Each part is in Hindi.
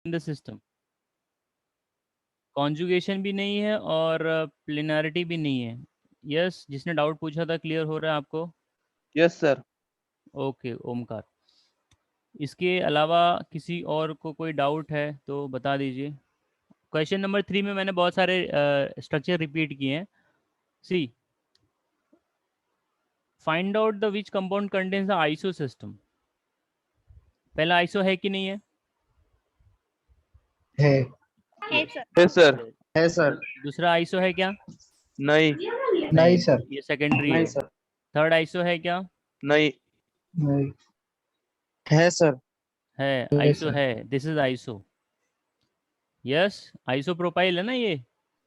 इन द सिस्टम, कॉन्जुगेशन भी नहीं है और प्लिनैरिटी भी नहीं है। यस, जिसने डाउट पूछा था क्लियर हो रहा है आपको? Yes sir. ओके ओमकार, इसके अलावा किसी और को कोई डाउट है तो बता दीजिए। क्वेश्चन नंबर 3 में मैंने बहुत सारे स्ट्रक्चर रिपीट किए हैं। C, find out the which compound contains the iso system. पहला आइसो है कि नहीं है? है है सर। Yes sir. है सर। दूसरा आइसो है क्या? नहीं। नहीं सर। ये सेकेंडरी नहीं है। सर। थर्ड आइसो है क्या? नहीं। नहीं है सर। है, है आइसो सर। है, this is iso. Yes, isopropyl है ना ये?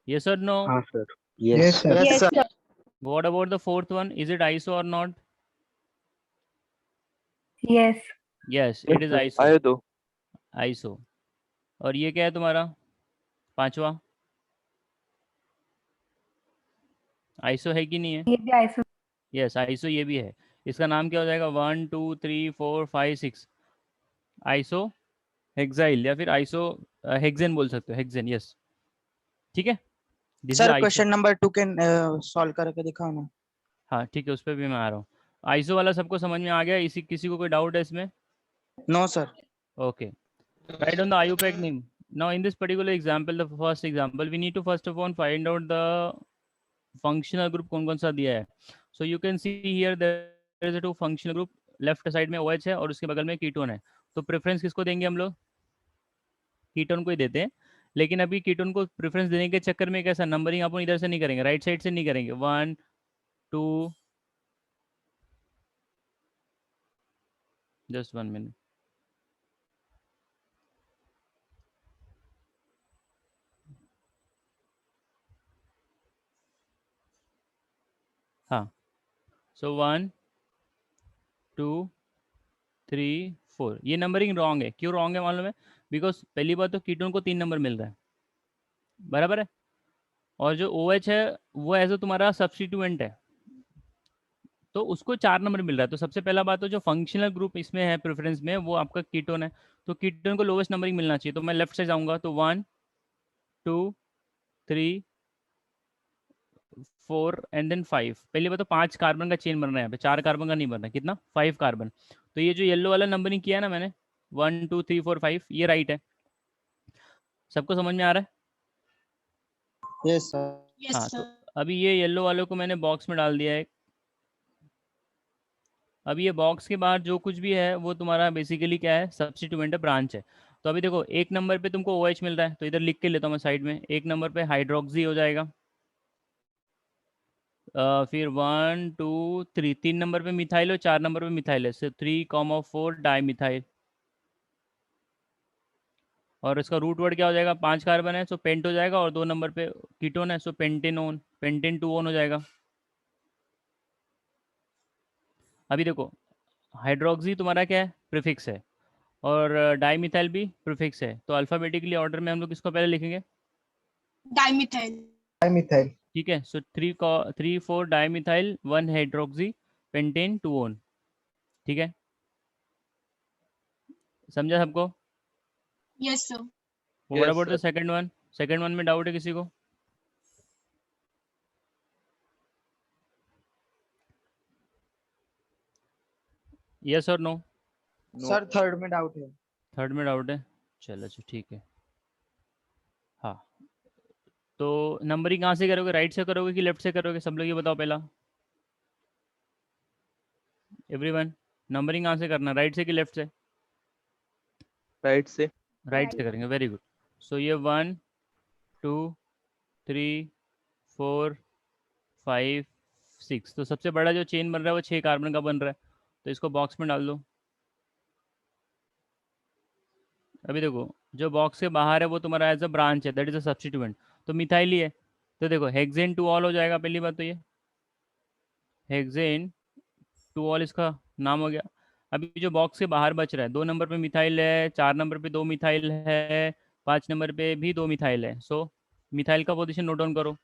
यस और नो? हाँ सर। Yes sir. Yes sir. What about the fourth one, is it iso or not? Yes. Yes, Yes, it is sir. Iso. आए दो। आइसो। और ये क्या है तुम्हारा पांचवा? आइसो है कि नहीं है? ये भी आइसो। यस, आइसो ये भी है। इसका नाम क्या हो जाएगा? 1 2 3 4 5 6, आइसो हेक्साइल या फिर आइसो हेक्सेन बोल सकते हो, हेक्सेन। यस, ठीक है, this is sir iso. Question number 2 के सॉल्व करके दिखाओ ना। हाँ ठीक है, उस पर भी मैं आ रहा हूँ। आइसो वाला सबको समझ में आ गया? इसी किसी को कोई डाउट है इसमें? No sir. Okay. Write down the IUPAC name. Now, in this particular example, the first example, we need to first of all find out the functional group कौन कौन सा दिया है. So you can see here there is a two functional group. Left side में OH है और उसके बगल में कीटोन है. तो प्रेफरेंस किसको देंगे हम लोग? कीटोन को ही देते हैं. लेकिन अभी कीटोन को प्रेफरेंस देने के चक्कर में कैसा नंबरिंग अपन इधर से नहीं करेंगे, राइट साइड से नहीं करेंगे. 1 2, जस्ट 1 मिनट. हाँ, सो 1 2 3 4, ये नंबरिंग रॉन्ग है. क्यों रॉन्ग है मालूम है? बिकॉज पहली बात तो कीटोन को 3 नंबर मिल रहा है, बराबर है. और जो ओ OH है वो एज तुम्हारा सब्सटीट्यूएंट है, तो उसको 4 नंबर मिल रहा है. तो सबसे पहला बात तो जो फंक्शनल ग्रुप इसमें है प्रेफरेंस में, वो आपका कीटोन है. तो कीटोन को लोवेस्ट नंबरिंग मिलना चाहिए. तो मैं लेफ्ट से जाऊंगा तो 1 2 3 4 एंड देन 5. पहली बात तो 5 कार्बन का चेन बन रहा है यहाँ पे, 4 कार्बन का नहीं बन रहा है. कितना? 5 कार्बन. तो ये जो येलो वाला नंबरिंग किया है ना मैंने, 1 2 3 4 5, ये राइट है. सबको समझ में आ रहा है? Yes sir. हाँ, तो अभी ये येलो वालों को मैंने बॉक्स में डाल दिया है. अभी ये बॉक्स के बाहर जो कुछ भी है वो तुम्हारा बेसिकली क्या है? सब्स्टिट्यूएंट है, ब्रांच है. तो अभी देखो, एक नंबर पे तुमको OH मिल रहा है, तो इधर लिख के लेता हूँ मैं साइड में. एक नंबर पे हाइड्रोक्सी हो जाएगा. फिर 1 2 3, 3 नंबर पे मिथाइल हो, 4 नंबर पे मिथाइल है, सो 3,4 डाई मिथाइल. और इसका रूट वर्ड क्या हो जाएगा? 5 कार्बन है सो पेंट हो जाएगा, और 2 नंबर पे कीटोन है सो पेंटेनोन, पेंटेन 2 ओन हो जाएगा. अभी देखो, हाइड्रोक्सी तुम्हारा क्या है? प्रीफिक्स है. और डाईमिथाइल भी प्रीफिक्स है. तो अल्फ़ाबेटिकली ऑर्डर में हम लोग किसको पहले लिखेंगे? डाइमिथाइल। मिथाइल। ठीक है, सो 3 4 डाईमिथाइल 1 हाइड्रोक्सी पेंटेन 2 ओन. ठीक है, समझा सबको? Yes sir. What yes about the sir. Second one? Second one में डाउट है किसी को? यस और नो? सर थर्ड में डाउट है। थर्ड में डाउट है, चलो अच्छा ठीक है. हाँ, तो नंबरिंग कहाँ से करोगे? राइट से करोगे कि लेफ्ट से करोगे? सब लोग ये बताओ पहला. एवरीवन, नंबरिंग कहाँ से करना, राइट से कि लेफ्ट से? राइट से। राइट से करेंगे, वेरी गुड. सो ये 1 2 3 4 5 6, तो सबसे बड़ा जो चेन बन रहा है वो 6 कार्बन का बन रहा है. तो इसको बॉक्स में डाल दो. अभी देखो, जो बॉक्स के बाहर है वो तुम्हारा एज अ ब्रांच है, दैट इज अ सब्स्टिट्यूएंट. तो मिथाइल ही है. तो देखो, हेक्सेन टू ऑल हो जाएगा. पहली बात तो ये हेक्सेन टू ऑल इसका नाम हो गया. अभी जो बॉक्स के बाहर बच रहा है, 2 नंबर पे मिथाइल है, 4 नंबर पे 2 मिथाइल है, 5 नंबर पे भी 2 मिथाइल है. सो मिथाइल का पोजीशन नोट डाउन करो.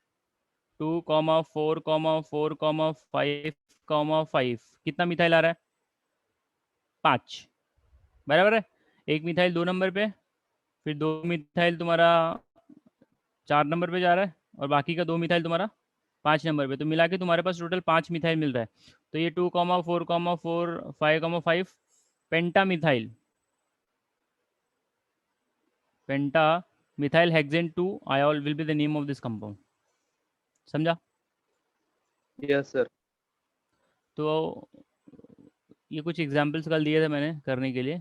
2,4,4,5,5. कितना मिथाइल आ रहा है? 5, बराबर है. एक मिथाइल 2 नंबर पे फिर 2 मिथाइल तुम्हारा 4 नंबर पे जा रहा है और बाकी का 2 मिथाइल तुम्हारा 5 नंबर पे, तो मिला के तुम्हारे पास टोटल 5 मिथाइल मिल रहा है। तो ये 2,4,4 5,5 penta methyl, penta methyl hexane 2 ol will be the name of this compound. समझा? Yes, sir. तो ये कुछ एग्जाम्पल्स कल दिए थे मैंने करने के लिए,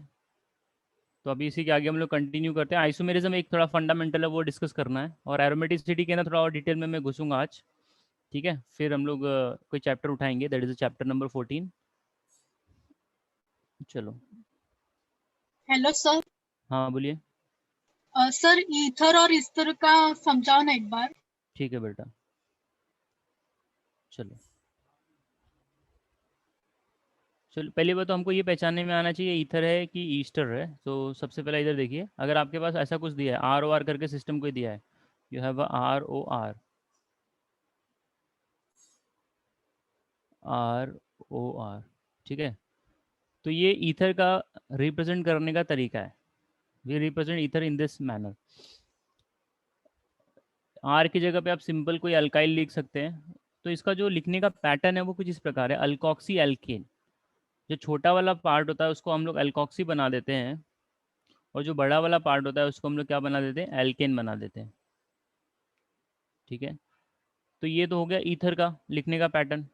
तो अभी इसी के आगे हम लोग कंटिन्यू करते हैं। आइसोमेरिज्म एक थोड़ा फंडामेंटल है, वो डिस्कस करना है, और एरोमेटिसिटी के ना थोड़ा और डिटेल में मैं घुसूंगा आज, ठीक है। फिर हम लोग कोई चैप्टर उठाएंगे, दैट इज चैप्टर नंबर 14। चलो, हेलो सर। हाँ बोलिए। सर ईथर और इस्तर का समझाओ ना एक बार। ठीक है बेटा, चलो चलो, पहली बात तो हमको ये पहचानने में आना चाहिए ईथर है कि ईस्टर है। तो सबसे पहले इधर देखिए, अगर आपके पास ऐसा कुछ दिया है, आर ओ आर करके सिस्टम कोई दिया है, you have R O R, R O R, ठीक है। तो ये ईथर का रिप्रेजेंट करने का तरीका है, we represent either in this manner. R की जगह पे आप सिंपल कोई अल्काइल लिख सकते हैं। तो इसका जो लिखने का पैटर्न है वो कुछ इस प्रकार है, अल्कोक्सी एल्केन। जो छोटा वाला पार्ट होता है उसको हम लोग अल्कोक्सी बना देते हैं, और जो बड़ा वाला पार्ट होता है उसको हम लोग क्या बना देते हैं, एल्केन बना देते हैं, ठीक है। तो ये तो हो गया ईथर का लिखने का पैटर्न।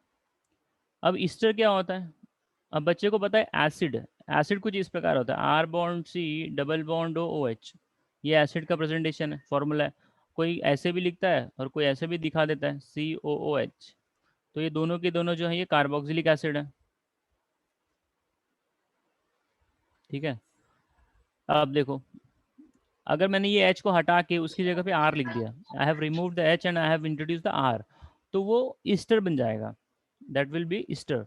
अब ईस्टर क्या होता है? अब बच्चे को पता है एसिड, एसिड कुछ इस प्रकार होता है, R bond C double bond O H, ये एसिड का प्रेजेंटेशन है, फॉर्मूला है। कोई ऐसे भी लिखता है और कोई ऐसे भी दिखा देता है, सी ओ ओ एच। तो ये दोनों के दोनों जो है ये कार्बोक्सिलिक एसिड है, ठीक है। अब देखो, अगर मैंने ये H को हटा के उसकी जगह पे R लिख दिया, I have remove the H and I have introduce the R, तो वो ईस्टर बन जाएगा, दैट विल बी ईस्टर,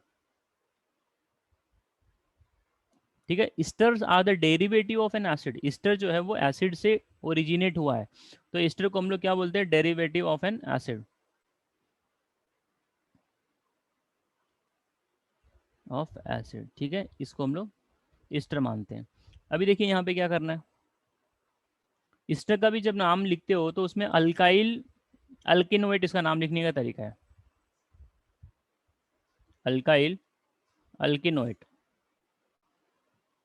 ठीक है। Esters are the derivative of an acid, ester जो है वो एसिड से ओरिजिनेट हुआ है, तो ईस्टर को हम लोग क्या बोलते हैं, derivative of an acid, of acid, ठीक है। इसको हम लोग ईस्टर मानते हैं। अभी देखिए यहाँ पे क्या करना है, ईस्टर का भी जब नाम लिखते हो तो उसमें अल्काइल अल्किनोएट इसका नाम लिखने का तरीका है, अल्काइल अल्किनोएट,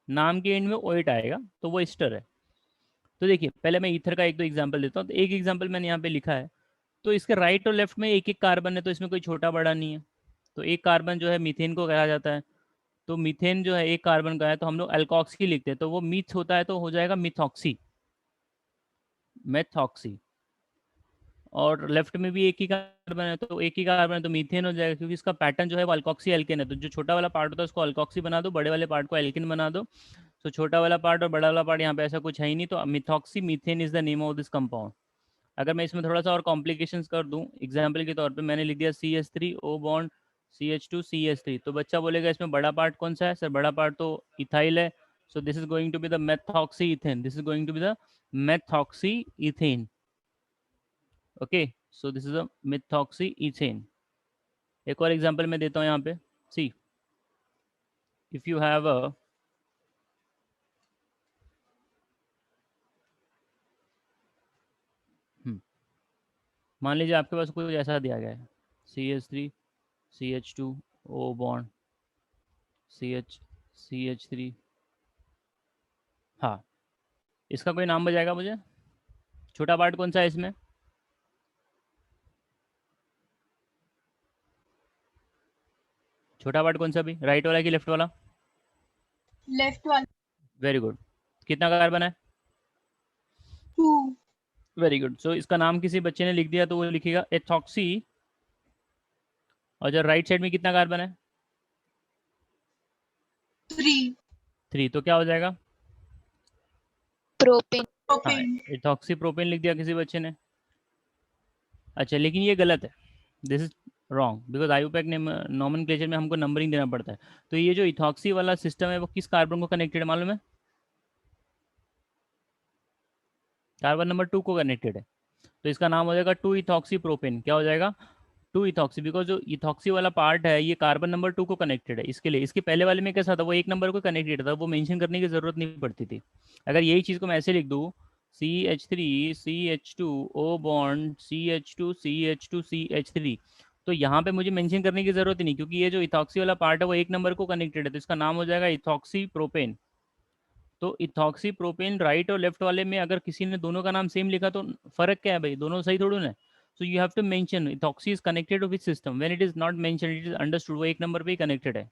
नाम के एंड में ओएट आएगा तो वो ईस्टर है। तो देखिए पहले मैं ईथर का एक दो एग्जांपल देता हूँ। तो एक एग्जांपल मैंने यहाँ पे लिखा है, तो इसके राइट और लेफ्ट में एक एक कार्बन है, तो इसमें कोई छोटा बड़ा नहीं है। तो एक कार्बन जो है मीथेन को कहा जाता है, तो मीथेन जो है एक कार्बन का है, तो हम लोग अल्कोक्सी लिखते हैं, तो वो मीथ होता है तो हो जाएगा मिथॉक्सी, मेथॉक्सी। और लेफ्ट में भी एक ही कार्बन है, तो एक ही कार्बन है तो मीथेन हो जाएगा, क्योंकि इसका पैटर्न जो है वो अल्कोक्सी एल्केन है। तो जो छोटा वाला पार्ट होता है उसको अल्कोक्सी बना दो, बड़े वाले पार्ट को एल्केन बना दो। तो छोटा वाला पार्ट और बड़ा वाला पार्ट यहाँ पे ऐसा कुछ है ही नहीं, तो methoxy methane is the name of this compound. अगर मैं इसमें थोड़ा सा और कॉम्प्लिकेशंस कर दूं, एग्जांपल के तौर पे मैंने लिख दिया CH3 O bond CH2 CH3, तो बच्चा बोलेगा इसमें बड़ा पार्ट कौन सा है सर, बड़ा पार्ट तो इथाइल है, so this is going to be the methoxy ethane, this is going to be the methoxy ethane, okay. So this is a methoxy ethane. एक और एग्जांपल मैं देता हूँ यहाँ पे, see if you have a मान लीजिए आपके पास कोई ऐसा दिया गया है, CH3 CH2 O bond CH3, हाँ, इसका कोई नाम बताएगा मुझे, छोटा पार्ट कौन सा है इसमें, छोटा पार्ट कौन सा भी, राइट वाला कि लेफ्ट वाला, लेफ्ट वाला। Very good. कितना कार्बन है, 2। Very good. सो इसका नाम किसी बच्चे ने लिख दिया तो वो लिखेगा एथॉक्सी, और जो राइट साइड में कितना कार्बन है, 3। 3, तो क्या हो जाएगा, प्रोपेन। हाँ, प्रोपेन। एथॉक्सी प्रोपेन लिख दिया किसी बच्चे ने। अच्छा, लेकिन ये गलत है, this is wrong, because IUPAC ने नॉमेनक्लेचर में हमको नंबरिंग देना पड़ता है। तो ये जो इथॉक्सी वाला सिस्टम है वो किस कार्बन को कनेक्टेड है मालूम है, कार्बन नंबर 2 को कनेक्टेड है, तो इसका नाम हो जाएगा 2 इथॉक्सी प्रोपेन। क्या हो जाएगा, 2 इथॉक्सी, बिकॉज जो इथॉक्सी वाला पार्ट है ये कार्बन नंबर 2 को कनेक्टेड है, इसके लिए। इसके पहले वाले में कैसा था, वो एक नंबर को कनेक्टेड था, वो मेंशन करने की जरूरत नहीं पड़ती थी। अगर यही चीज़ को मैं ऐसे लिख दूँ CH3 CH2 O bond CH2 CH2 CH3। तो यहाँ पे मुझे मेंशन करने की ज़रूरत ही नहीं, क्योंकि ये जो इथॉक्सी वाला पार्ट है वो एक नंबर को कनेक्टेड है, तो इसका नाम हो जाएगा इथॉक्सी प्रोपेन। तो इथॉक्सी प्रोपेन राइट और लेफ्ट वाले में अगर किसी ने दोनों का नाम सेम लिखा तो फ़र्क क्या है भाई, दोनों सही थोड़ी ना। So you have to mention ethoxy is connected to which system, when it is not mention it is understood, वो एक नंबर पे ही कनेक्टेड है।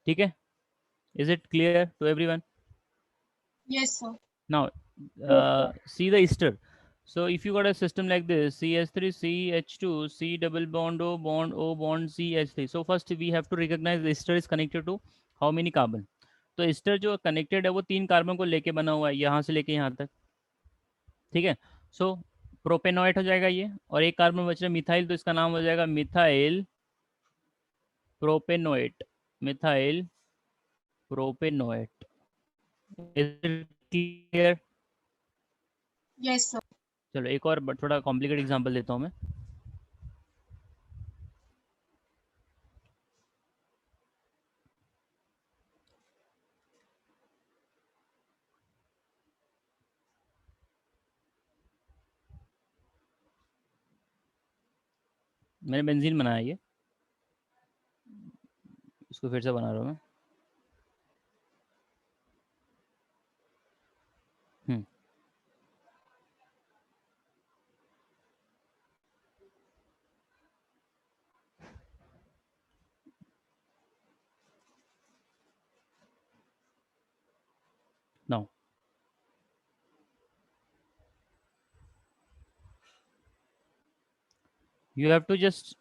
ठीक है, is it clear to everyone? Yes, sir. Now, see the ester. So if you got a system like this, CH3, CH2, C double bond O bond CH3. So first we have to recognize the ester is connected to how many carbon. तो ester जो connected है वो 3 कार्बन को लेके बना हुआ है, यहाँ से लेके यहाँ तक। ठीक है, सो प्रोपेनोएट हो जाएगा ये, और एक कार्बन बच रहा है मिथाइल, तो इसका नाम हो जाएगा methyl propanoate. Methyl propanoate. Is it clear? Yes, sir. चलो एक और थोड़ा कॉम्प्लिकेटेड एग्जांपल देता हूँ मैं। मैंने बेंजीन बनाया ये, इसको फिर से बना रहा हूँ मैं। Hmm, now you have to just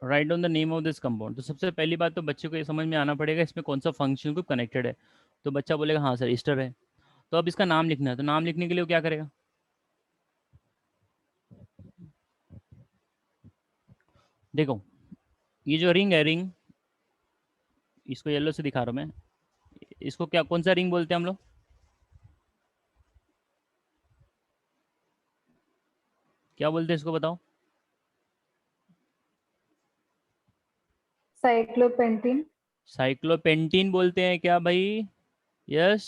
write down the name of this compound. तो सबसे पहली बात तो बच्चे को ये समझ में आना पड़ेगा इसमें कौन सा फंक्शन ग्रुप कनेक्टेड है। तो बच्चा बोलेगा हाँ सर ईस्टर है, तो अब इसका नाम लिखना है। तो नाम लिखने के लिए वो क्या करेगा, देखो ये जो रिंग है, रिंग इसको येलो से दिखा रहा हूँ मैं, इसको क्या कौन सा रिंग बोलते हैं हम लोग, क्या बोलते हैं इसको बताओ? साइक्लोपेंटीन। साइक्लोपेंटीन बोलते हैं क्या भाई? यस,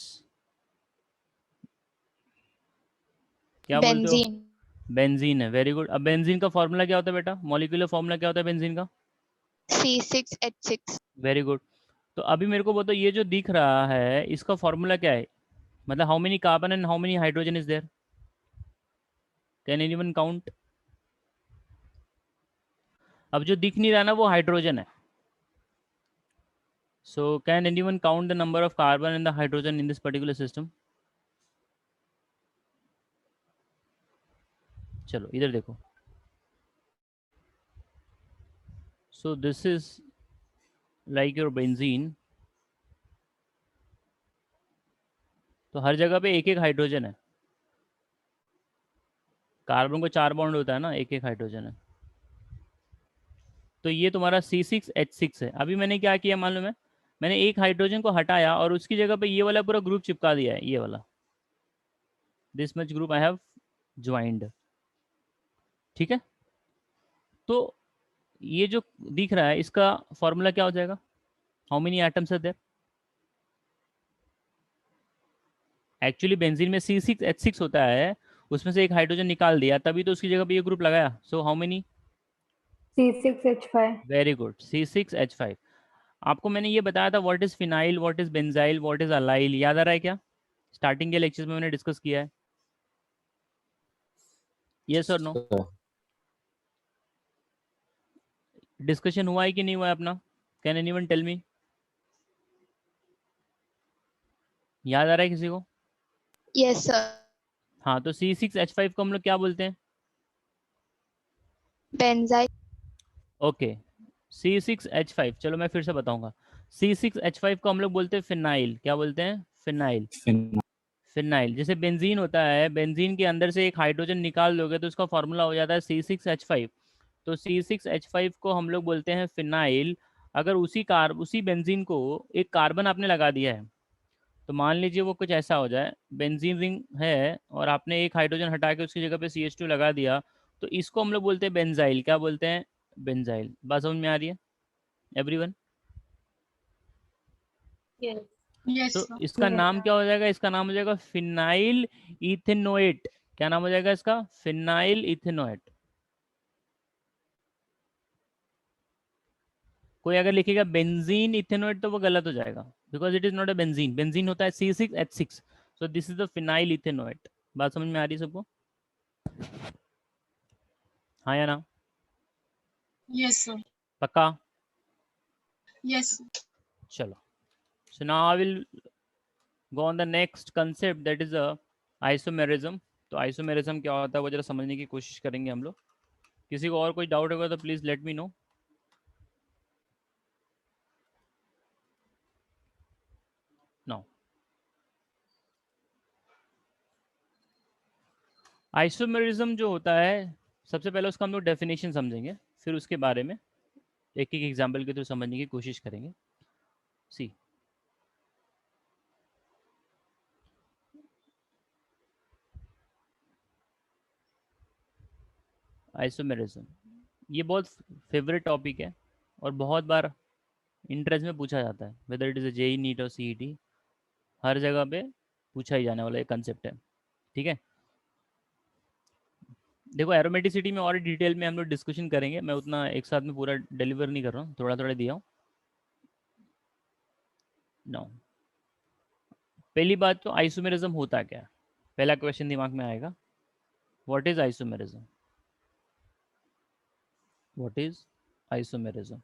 क्या बोलते हो? बेंजीन। बेंजीन है, वेरी गुड। अब बेंजीन का फॉर्मूला क्या होता है बेटा, मॉलिक्यूलर फॉर्मूला क्या होता है बेंजीन का? C6H6। Very good. तो अभी मेरे को बताओ ये जो दिख रहा है इसका फॉर्मूला क्या है, मतलब how many carbon and how many hydrogen is there, can anyone count? अब जो दिख नहीं रहा ना वो हाइड्रोजन है, so can anyone count the number of carbon and the hydrogen in this particular system? चलो इधर देखो, so this is like your benzene. तो हर जगह पे एक एक हाइड्रोजन है, कार्बन को 4 बॉन्ड होता है ना, एक एक हाइड्रोजन है। तो ये तुम्हारा C6H6 है। अभी मैंने क्या किया मालूम है, मैंने एक हाइड्रोजन को हटाया और उसकी जगह पे ये वाला पूरा ग्रुप चिपका दिया है, ये वाला, this much group I have joined. ठीक है, तो ये जो दिख रहा है इसका फॉर्मूला क्या हो जाएगा, how many atoms are there? Actually benzene में C6H6 होता है, उसमें से एक हाइड्रोजन निकाल दिया तभी तो उसकी जगह पे ये ग्रुप लगाया। So how many? C6H5। Very good, C6H5। आपको मैंने ये बताया था what is phenyl, what is benzyl, what is allyl, याद आ रहा है क्या? स्टार्टिंग के लेक्चर्स में मैंने डिस्कस किया है, यस और नो? डिस्कशन हुआ है कि नहीं हुआ है अपना, कैन एनीवन टेल मी? याद आ रहा है किसी को? Yes sir. हाँ, तो C6H5 को हम लोग क्या बोलते हैं? बेंजाइल। ओके, C6H5, चलो मैं फिर से बताऊंगा। C6H5 को हम लोग बोलते हैं फिनाइल, क्या बोलते हैं? फिनाइल। फिनाइल जैसे बेंजीन होता है, बेंजीन के अंदर से एक हाइड्रोजन निकाल दोगे तो उसका फॉर्मूला हो जाता है C6H5। तो C6H5 को हम लोग बोलते हैं फिनाइल। अगर उसी बेंजीन को एक कार्बन आपने लगा दिया है, तो मान लीजिए वो कुछ ऐसा हो जाए, बेंजीन रिंग है और आपने एक हाइड्रोजन हटा के उसकी जगह पे CH2 लगा दिया, तो इसको हम लोग बोलते हैं बेंजाइल। क्या बोलते हैं? बेंजाइल। बात समझ में आ रही है एवरीवन? Yes. Yes, तो sir. इसका नाम क्या हो जाएगा? इसका नाम हो जाएगा फिनाइल इथेनोएट। क्या नाम हो जाएगा इसका? Phenyl ethanoate. कोई अगर लिखेगा बेंजीन इथेनोएट तो वो गलत हो जाएगा, because it is not a benzene. Benzene होता है C6H6, so this is the phenyl ethanoate. बात समझ में आ रही है सबको? हाँ या ना? Yes, sir. पक्का? Yes, sir. चलो, so now I will go on the next concept, that is a isomerism। तो isomerism क्या होता है वो जरा समझने की कोशिश करेंगे हम लोग। किसी को और कोई डाउट होगा तो please let me know. No, isomerism जो होता है, सबसे पहले उसका हम लोग डेफिनेशन समझेंगे, फिर उसके बारे में एक एक एग्जाम्पल के थ्रू समझने की कोशिश करेंगे। सी, आइसोमेरिज्म ये बहुत फेवरेट टॉपिक है और बहुत बार इंट्रेंस में पूछा जाता है, whether it is a JEE NEET और CET, हर जगह पे पूछा ही जाने वाला एक कंसेप्ट है। ठीक है, देखो एरोमेटिसिटी में और डिटेल में हम लोग डिस्कशन करेंगे, मैं उतना एक साथ में पूरा डिलीवर नहीं कर रहा हूँ, थोड़ा थोड़ा दिया हूँ। नो, पहली बात तो आइसोमेरिज्म होता क्या है, पहला क्वेश्चन दिमाग में आएगा, what is isomerism? What is isomerism?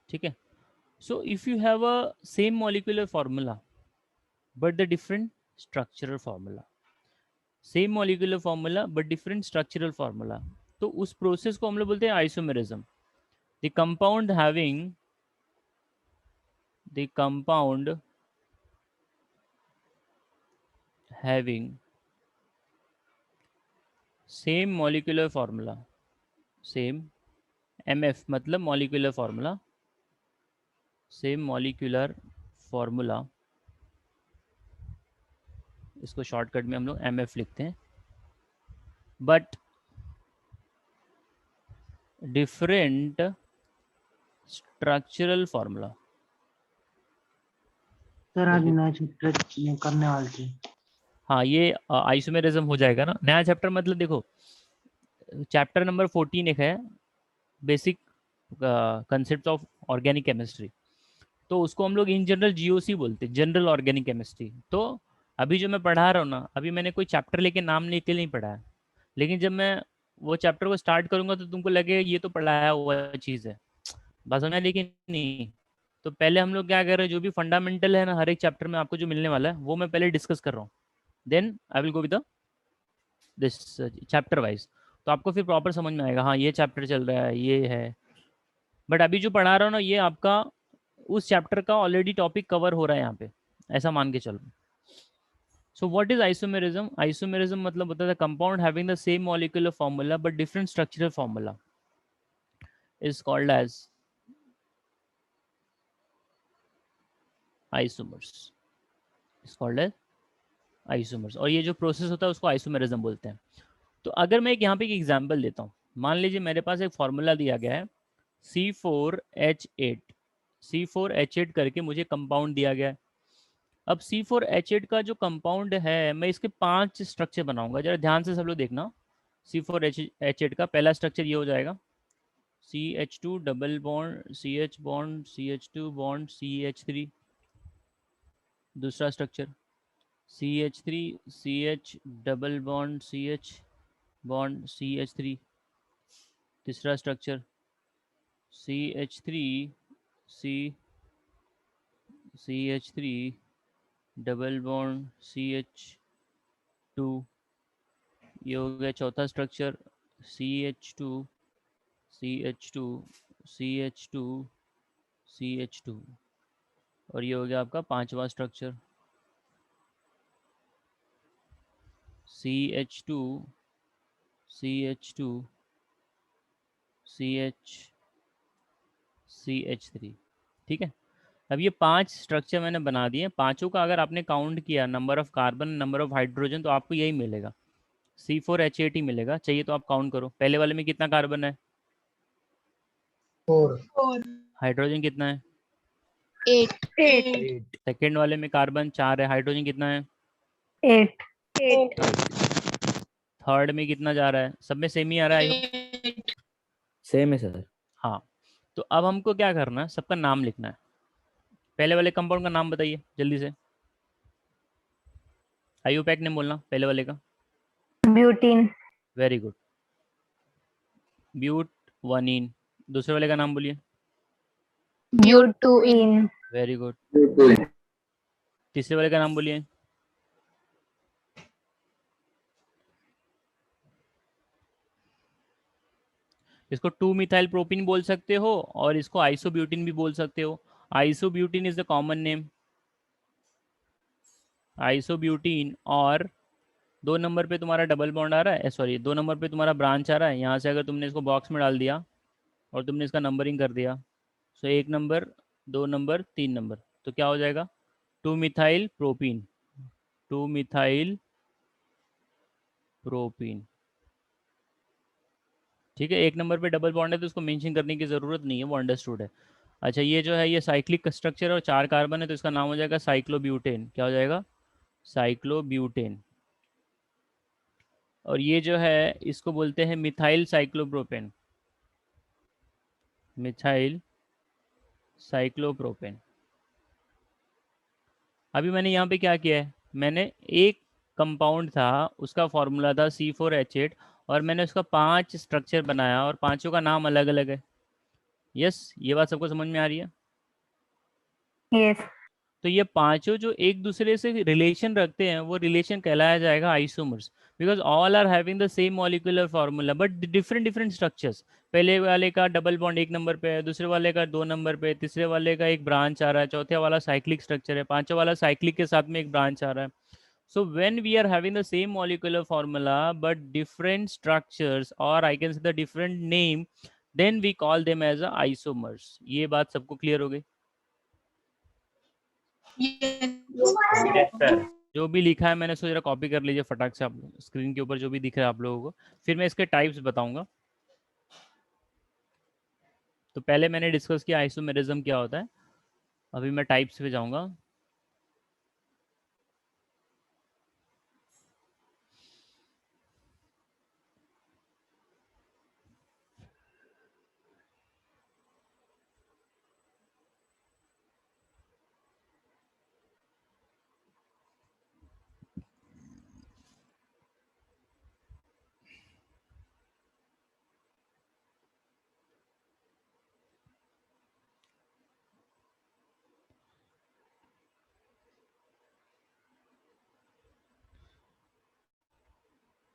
ठीक है, so if you have a same molecular formula but the different structural formula, same molecular formula but different structural formula, तो उस प्रोसेस को हम लोग बोलते हैं isomerism. The compound having the compound having same molecular formula, same MF मतलब molecular formula, same molecular formula, इसको शॉर्टकट में हम लोग MF लिखते हैं, but different structural formula. Sir आज नया चैप्टर करने वाले थे। हाँ, ये आइसोमेरिज्म हो जाएगा ना नया चैप्टर। मतलब देखो, चैप्टर नंबर 14 एक है basic concept of organic chemistry, तो उसको हम लोग इन जनरल GOC बोलते हैं, जनरल ऑर्गेनिक केमिस्ट्री। तो अभी जो मैं पढ़ा रहा हूँ ना, अभी मैंने कोई चैप्टर लेके नाम लेके नहीं पढ़ा है, लेकिन जब मैं वो चैप्टर को स्टार्ट करूंगा तो तुमको लगेगा ये तो पढ़ाया हुआ चीज़ है, बस हमें, लेकिन नहीं। तो पहले हम लोग क्या कर रहे हैं, जो भी फंडामेंटल है ना हर एक चैप्टर में आपको जो मिलने वाला है वो मैं पहले डिस्कस कर रहा हूँ, then I will go with this chapter wise. तो आपको फिर प्रॉपर समझ में आएगा, हाँ ये चैप्टर चल रहा है, ये है। बट अभी जो पढ़ा रहा हूँ ना, ये आपका उस चैप्टर का ऑलरेडी टॉपिक कवर हो रहा है यहाँ पे, ऐसा मान के चलो। So what is isomerism? Isomerism मतलब होता है compound having the same molecular formula but different structural formula is called as isomers, is called as isomers. और ये जो प्रोसेस होता है उसको आइसोमेरिज्म बोलते हैं। तो अगर मैं यहाँ पे एक एग्जाम्पल देता हूँ, मान लीजिए मेरे पास एक फॉर्मूला दिया गया है C4H8, C4H8 करके मुझे कंपाउंड दिया गया है। अब C4H8 का जो कंपाउंड है, मैं इसके 5 स्ट्रक्चर बनाऊंगा, जरा ध्यान से सब लोग देखना। C4H8 का पहला स्ट्रक्चर ये हो जाएगा, CH2 double bond CH bond CH2 bond CH3। दूसरा structure CH3 CH double bond CH bond CH3। तीसरा structure CH3 CH3 double bond CH2। ये हो गया चौथा structure CH2 CH2 CH2 CH2। और ये हो गया आपका पांचवा स्ट्रक्चर CH2 CH2 CH3। ठीक है, अब ये 5 स्ट्रक्चर मैंने बना दिए। पांचों का अगर आपने काउंट किया, number of carbon, number of hydrogen, तो आपको यही मिलेगा, C4H8 ही मिलेगा। चाहिए तो आप काउंट करो, पहले वाले में कितना कार्बन है, 4 4 हाइड्रोजन कितना है? 8 8 सेकेंड वाले में कार्बन 4 है, हाइड्रोजन कितना है? 8 थर्ड में कितना जा रहा है? सब में सेम ही आ रहा है आएगा? 8 सेम है सर। हाँ, तो अब हमको क्या करना है, सबका नाम लिखना है। पहले वाले कंपाउंड का नाम बताइए जल्दी से। आईयूपैक ने बोलना पहले वाले का। Butene very good, butene. दूसरे वाले का नाम बोलिए। Butyne very good. तीसरे वाले का नाम बोलिए। इसको 2 मिथाइल प्रोपीन बोल सकते हो और इसको आइसोब्यूटिन भी बोल सकते हो। आइसोब्यूटिन इज द कॉमन नेम। आइसोब्यूटिन, और 2 नंबर पे तुम्हारा डबल बॉन्ड आ रहा है, सॉरी 2 नंबर पे तुम्हारा ब्रांच आ रहा है। यहाँ से अगर तुमने इसको बॉक्स में डाल दिया और तुमने इसका नंबरिंग कर दिया, सो 1 नंबर, 2 नंबर, 3 नंबर, तो क्या हो जाएगा? 2 मिथाइल प्रोपीन। 2 मिथाइल प्रोपीन, ठीक है। 1 नंबर पे डबल बॉन्ड है तो उसको मेंशन करने की ज़रूरत नहीं है, वो अंडरस्टूड है। अच्छा, ये जो है ये साइक्लिक स्ट्रक्चर और 4 कार्बन है तो इसका नाम हो जाएगा साइक्लोब्यूटेन। क्या हो जाएगा? साइक्लोब्यूटेन। और ये जो है इसको बोलते हैं मिथाइल साइक्लोप्रोपेन। Methyl cyclopropane. अभी मैंने यहाँ पे क्या किया है, मैंने एक कंपाउंड था उसका फॉर्मूला था C4H8 और मैंने उसका 5 स्ट्रक्चर बनाया और पांचों का नाम अलग अलग है। यस, ये बात सबको समझ में आ रही है? यस तो ये पांचों जो एक दूसरे से रिलेशन रखते हैं वो रिलेशन कहलाया जाएगा isomers, because all are having the same molecular formula but different different structures. पहले वाले का डबल बॉन्ड 1 नंबर पे है, दूसरे वाले का 2 नंबर पे, तीसरे वाले का एक ब्रांच आ रहा है, चौथे वाला साइक्लिक स्ट्रक्चर है, पांचों वाला साइक्लिक के साथ में एक ब्रांच आ रहा है। So when we are having the same molecular formula but different structures, or I can say the different name, then we call them as a isomers. ये बात सबको क्लियर हो गई? yes सर, जो भी लिखा है मैंने, सो जरा कॉपी कर लीजिए फटाक से आप स्क्रीन के ऊपर जो भी दिख रहा है आप लोगों को। फिर मैं इसके टाइप्स बताऊंगा। तो पहले मैंने डिस्कस किया आइसोमेरिज्म क्या होता है, अभी मैं टाइप्स पे जाऊंगा।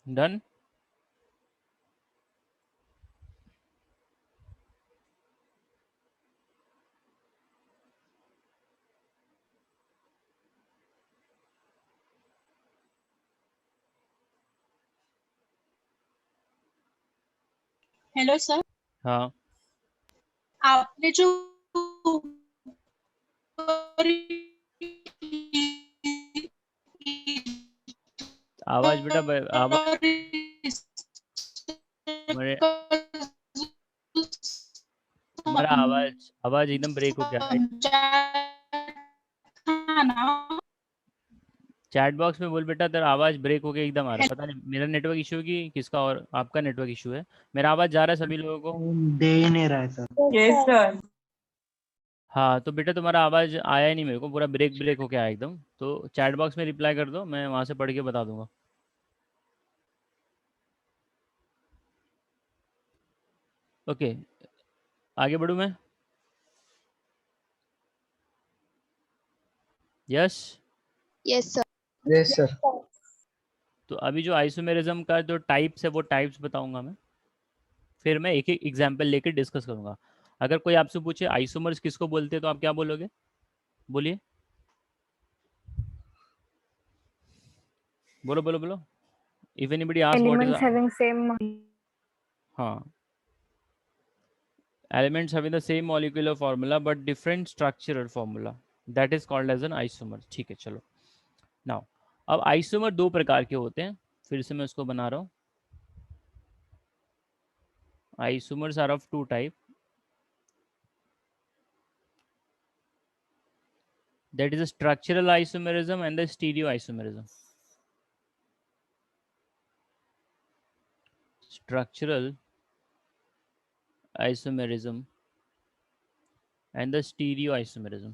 डन। हेलो सर, हाँ, आपने जो आवाज बेटा आवाज मेरे, तुम्हारा आवाज आवाज एकदम ब्रेक हो गया है। चैट बॉक्स में बोल बेटा, तेरा आवाज ब्रेक हो गया एकदम आ रहा है, पता नहीं मेरा नेटवर्क इशू है कि किसका, और आपका नेटवर्क इशू है। मेरा आवाज जा रहा है सभी लोगों को? दे ही नहीं रहा है सर। Yes sir. हाँ, तो बेटा तुम्हारा आवाज आया ही नहीं मेरे को, पूरा ब्रेक ब्रेक हो गया है एकदम। तो चैट बॉक्स में रिप्लाई कर दो, मैं वहाँ से पढ़ के बता दूंगा। ओके, आगे बढ़ूँ मैं? Yes. yes sir yes sir. तो अभी जो आइसोमेरिज्म का जो टाइप्स है वो टाइप्स बताऊंगा मैं, फिर मैं एक एक एग्जाम्पल लेकर डिस्कस करूंगा। अगर कोई आपसे पूछे आइसोमर्स किसको बोलते हैं तो आप क्या बोलोगे? बोलिए, बोलो बोलो बोलो। If anybody ask what is, elements having same हाँ, elements having the same molecular formula but different structural formula, that is called as an isomer। ठीक है, चलो। नाउ अब आइसोमर 2 प्रकार के होते हैं, फिर से मैं उसको बना रहा हूँ। Isomers are of 2 type. That is a structural isomerism and the stereoisomerism. Structural isomerism and the stereoisomerism.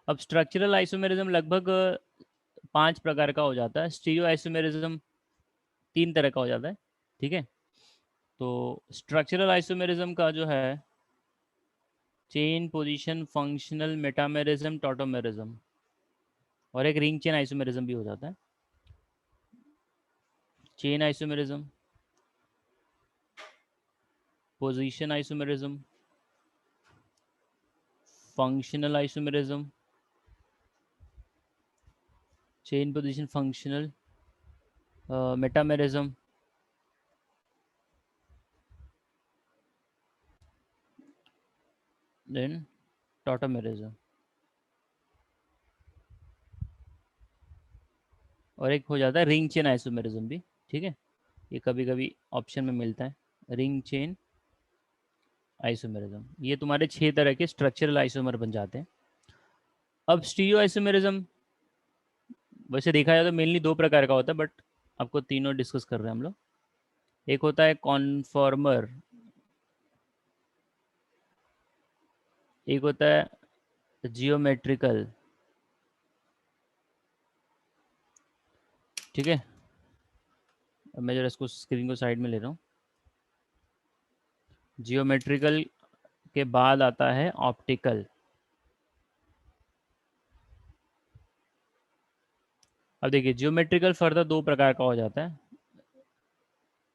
अब स्ट्रक्चरल आइसोमेरिज्म लगभग 5 प्रकार का हो जाता है, स्टीरियो आइसोमेरिज्म 3 तरह का हो जाता है, ठीक है। तो स्ट्रक्चरल आइसोमेरिज्म का जो है chain, position, functional, metamerism, tautomerism और एक रिंग चेन आइसोमेरिज्म भी हो जाता है। Chain isomerism, position isomerism, functional isomerism, chain position functional, metamerism, then tautomerism और एक हो जाता है रिंग चेन आइसोमेरिज्म भी, ठीक है। ये कभी कभी ऑप्शन में मिलता है, रिंग चेन आइसोमेरिज्म। ये तुम्हारे 6 तरह के स्ट्रक्चरल आइसोमर बन जाते हैं। अब स्टीरियो आइसोमेरिज्म वैसे देखा जाए तो मेनली 2 प्रकार का होता है, बट आपको तीनों डिस्कस कर रहे हैं हम लोग। एक होता है कॉन्फॉर्मर, एक होता है जियोमेट्रिकल, ठीक है। अब मैं जरा इसको स्क्रीन को साइड में ले रहा हूँ। जियोमेट्रिकल के बाद आता है ऑप्टिकल। अब देखिए जियोमेट्रिकल फर्दर 2 प्रकार का हो जाता है,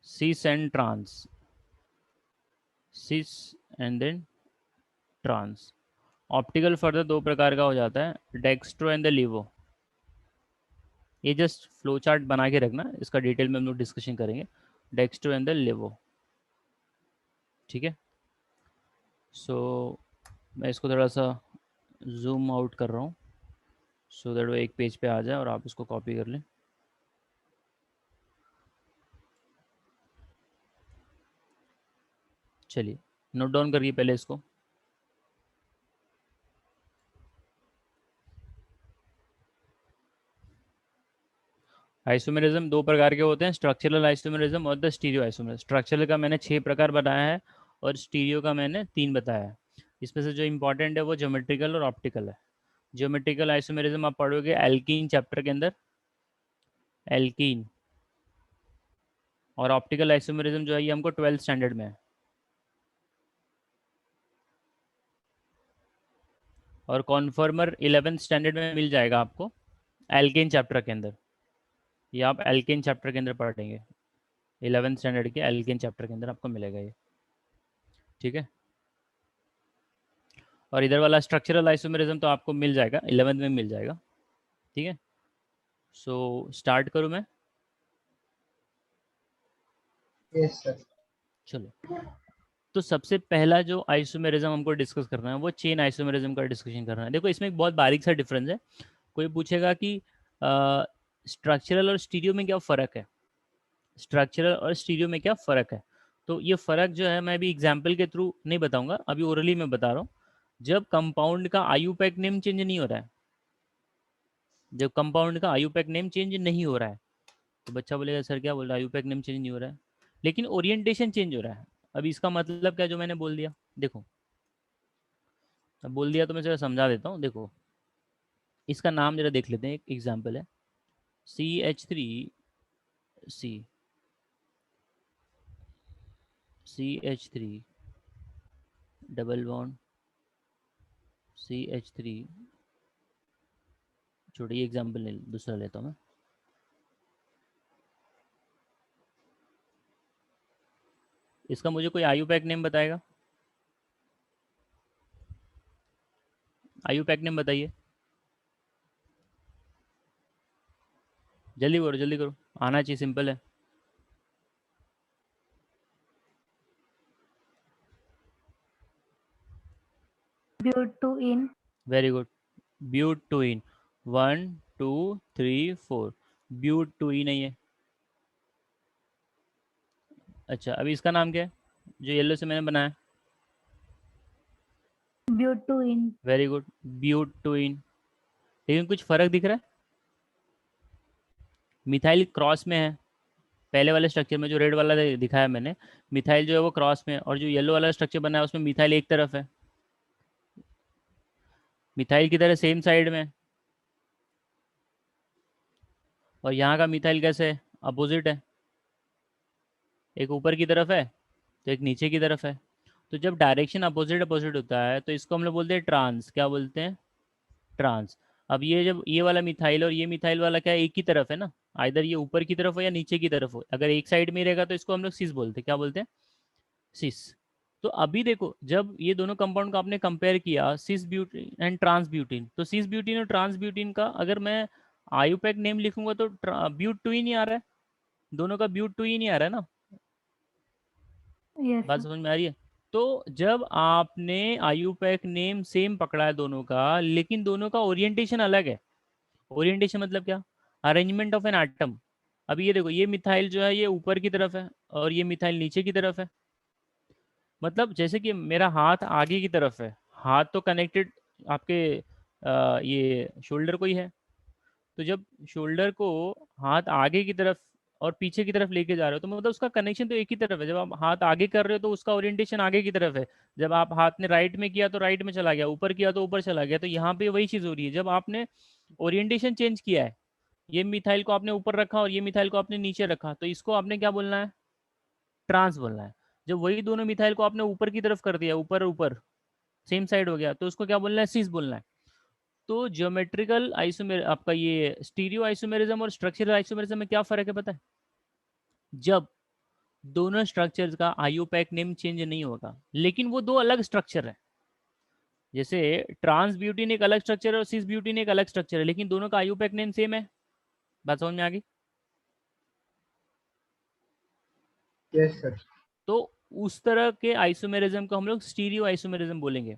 cis and trans, cis and then trans. Optical further 2 प्रकार का हो जाता है, डेक्स्ट्रो एंड द लीवो। ये जस्ट फ्लो चार्ट बना के रखना, इसका डिटेल में हम लोग डिस्कशन करेंगे, डेक्स्ट्रो एंड द लीवो, ठीक है। सो मैं इसको थोड़ा सा जूम आउट कर रहा हूँ सो दैट वो एक पेज पे आ जाए और आप इसको कॉपी कर लें। चलिए नोट डाउन करिए पहले इसको। आइसोमेरिज्म 2 प्रकार के होते हैं, स्ट्रक्चरल आइसोमेरिज्म और द स्टीरियो आइसोमेरिज्म। स्ट्रक्चरल का मैंने 6 प्रकार बताया है और स्टीरियो का मैंने 3 बताया है। इसमें से जो इंपॉर्टेंट है वो ज्योमेट्रिकल और ऑप्टिकल है। ज्योमेट्रिकल आइसोमेरिज्म आप पढ़ोगे एल्कीन चैप्टर के अंदर, एल्कीन। और ऑप्टिकल आइसोमेरिज्म जो है ये हमको 12th स्टैंडर्ड में है। और कॉन्फॉर्मर 11th स्टैंडर्ड में मिल जाएगा आपको एल्केन चैप्टर के अंदर। ये आप एल्केन चैप्टर के अंदर पढ़ेंगे, 11th स्टैंडर्ड के एल्केन चैप्टर के अंदर आपको मिलेगा ये, ठीक है। और इधर वाला स्ट्रक्चरल आइसोमेरिज्म तो आपको मिल जाएगा 11th में मिल जाएगा, ठीक है। सो स्टार्ट करूँ मैं? Yes sir. चलो, तो सबसे पहला जो आइसोमेरिज्म हमको डिस्कस करना है वो चेन आइसोमेरिज्म का डिस्कशन करना है। देखो इसमें एक बहुत बारीक सा डिफरेंस है। कोई पूछेगा कि स्ट्रक्चरल और स्टीरियो में क्या फ़र्क है, स्ट्रक्चरल और स्टीरियो में क्या फ़र्क है। तो ये फ़र्क जो है मैं अभी एग्जाम्पल के थ्रू नहीं बताऊंगा, अभी ओरली में बता रहा हूँ। जब कंपाउंड का आयुपैक नेम चेंज नहीं हो रहा है, जब कंपाउंड का आयुपैक नेम चेंज नहीं हो रहा है, तो बच्चा बोलेगा सर क्या बोल रहा है, आयुपैक नेम चेंज नहीं हो रहा है, लेकिन ओरिएंटेशन चेंज हो रहा है। अभी इसका मतलब क्या जो मैंने बोल दिया, देखो अब बोल दिया तो मैं जरा समझा देता हूँ। देखो इसका नाम जरा देख लेते हैं, एक एग्जाम्पल है CH3C, CH3 double bond CH3, छोड़िए एग्जाम्पल दूसरा लेता हूँ मैं। इसका मुझे कोई आयुपैक नेम बताएगा, आयुपैक नेम बताइए, जल्दी करो जल्दी करो, आना चाहिए, सिंपल है। ब्यूटुइन। Very good, ब्यूटुइन। 1 2 3 4, ब्यूटुइन है ये। अच्छा अभी इसका नाम क्या है जो येलो से मैंने बनाया? ब्यूटुइन, वेरी गुड, ब्यूटुइन। लेकिन कुछ फर्क दिख रहा है? मिथाइल क्रॉस में है, पहले वाले स्ट्रक्चर में जो रेड वाला दिखाया मैंने, मिथाइल जो है वो क्रॉस में है, और जो येलो वाला स्ट्रक्चर बना है उसमें मिथाइल एक तरफ है, मिथाइल की तरह सेम साइड में, और यहाँ का मिथाइल कैसे है? अपोजिट है, एक ऊपर की तरफ है तो एक नीचे की तरफ है। तो जब डायरेक्शन अपोजिट अपोजिट होता है तो इसको हम लोग बोलते हैं ट्रांस। क्या बोलते हैं? ट्रांस। अब ये जब ये वाला मिथाइल और ये मिथाइल वाला क्या है, एक ही तरफ है ना, आइदर ये ऊपर की तरफ हो या नीचे की तरफ हो, अगर एक साइड में रहेगा तो इसको हम लोग सिस बोलते हैं। क्या बोलते हैं? सिस। तो अभी देखो, जब ये दोनों कंपाउंड को आपने कंपेयर किया, सिस ब्यूटीन एंड ट्रांस ब्यूटीन, तो सिस ब्यूटीन और ट्रांस ब्यूटीन का अगर मैं आयुपैक नेम लिखूंगा तो ब्यूट टू ही नहीं आ रहा है, दोनों का ब्यूट टू ही नहीं आ रहा है ना। यस बात सर, समझ में आ रही है? तो जब आपने आयुपैक नेम सेम पकड़ा है दोनों का, लेकिन दोनों का ओरिएंटेशन अलग है। ओरिएंटेशन मतलब क्या? Arrangement of an atom. अब ये देखो, ये मिथाइल जो है ये ऊपर की तरफ है और ये मिथाइल नीचे की तरफ है। मतलब जैसे कि मेरा हाथ आगे की तरफ है, हाथ तो कनेक्टेड आपके ये शोल्डर को ही है। तो जब शोल्डर को हाथ आगे की तरफ और पीछे की तरफ लेके जा रहे हो तो मतलब उसका कनेक्शन तो एक ही तरफ है। जब आप हाथ आगे कर रहे हो तो उसका ओरिएंटेशन आगे की तरफ है, जब आप हाथ ने राइट में किया तो राइट में चला गया, ऊपर किया तो ऊपर चला गया। तो यहाँ पे वही चीज़ हो रही है, जब आपने ओरिएंटेशन चेंज किया है, ये मिथाइल को आपने ऊपर रखा और ये मिथाइल को आपने नीचे रखा, तो इसको आपने क्या बोलना है? ट्रांस बोलना है। जब वही दोनों मिथाइल को आपने ऊपर की तरफ कर दिया, ऊपर ऊपर सेम साइड हो गया, तो उसको क्या बोलना है? सिस बोलना है। तो ज्योमेट्रिकल आइसोमेर आपका ये स्टीरियो आइसोमेरिज्म और स्ट्रक्चरल आइसोमेरिज्म में क्या फर्क है पता है? जब दोनों स्ट्रक्चर्स का आयुपैक नेम चेंज नहीं होगा, लेकिन वो दो अलग स्ट्रक्चर है। जैसे ट्रांस ब्यूटीन एक अलग स्ट्रक्चर है और सिस ब्यूटीन एक अलग स्ट्रक्चर है, लेकिन दोनों का आयुपैक नेम सेम है। बात समझ में आ गई? Yes sir. तो उस तरह के आइसोमेरिज्म को हम लोग स्टीरियो आइसोमेरिज्म बोलेंगे।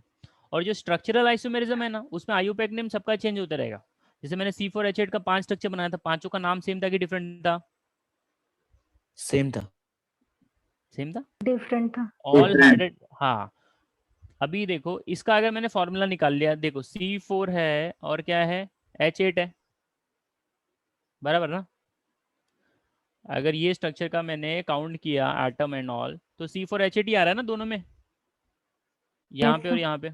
और जो स्ट्रक्चरल आइसोमेरिज्म है ना, उसमें आयुपैक नेम सबका चेंज होता रहेगा। जैसे मैंने C4H8 का 5 स्ट्रक्चर बनाया था, पांचों का नाम सेम था कि डिफरेंट था? सेम था। सेम था। डिफरेंट था। ऑल हैड, हाँ। अभी देखो इसका अगर मैंने फॉर्मूला निकाल लिया, देखो C4 है और क्या है, H8 है, बराबर ना? अगर ये स्ट्रक्चर का मैंने काउंट किया एटम एंड ऑल, तो C4H8 ही आ रहा है ना दोनों में, यहाँ यस पे और सर, यहाँ पे।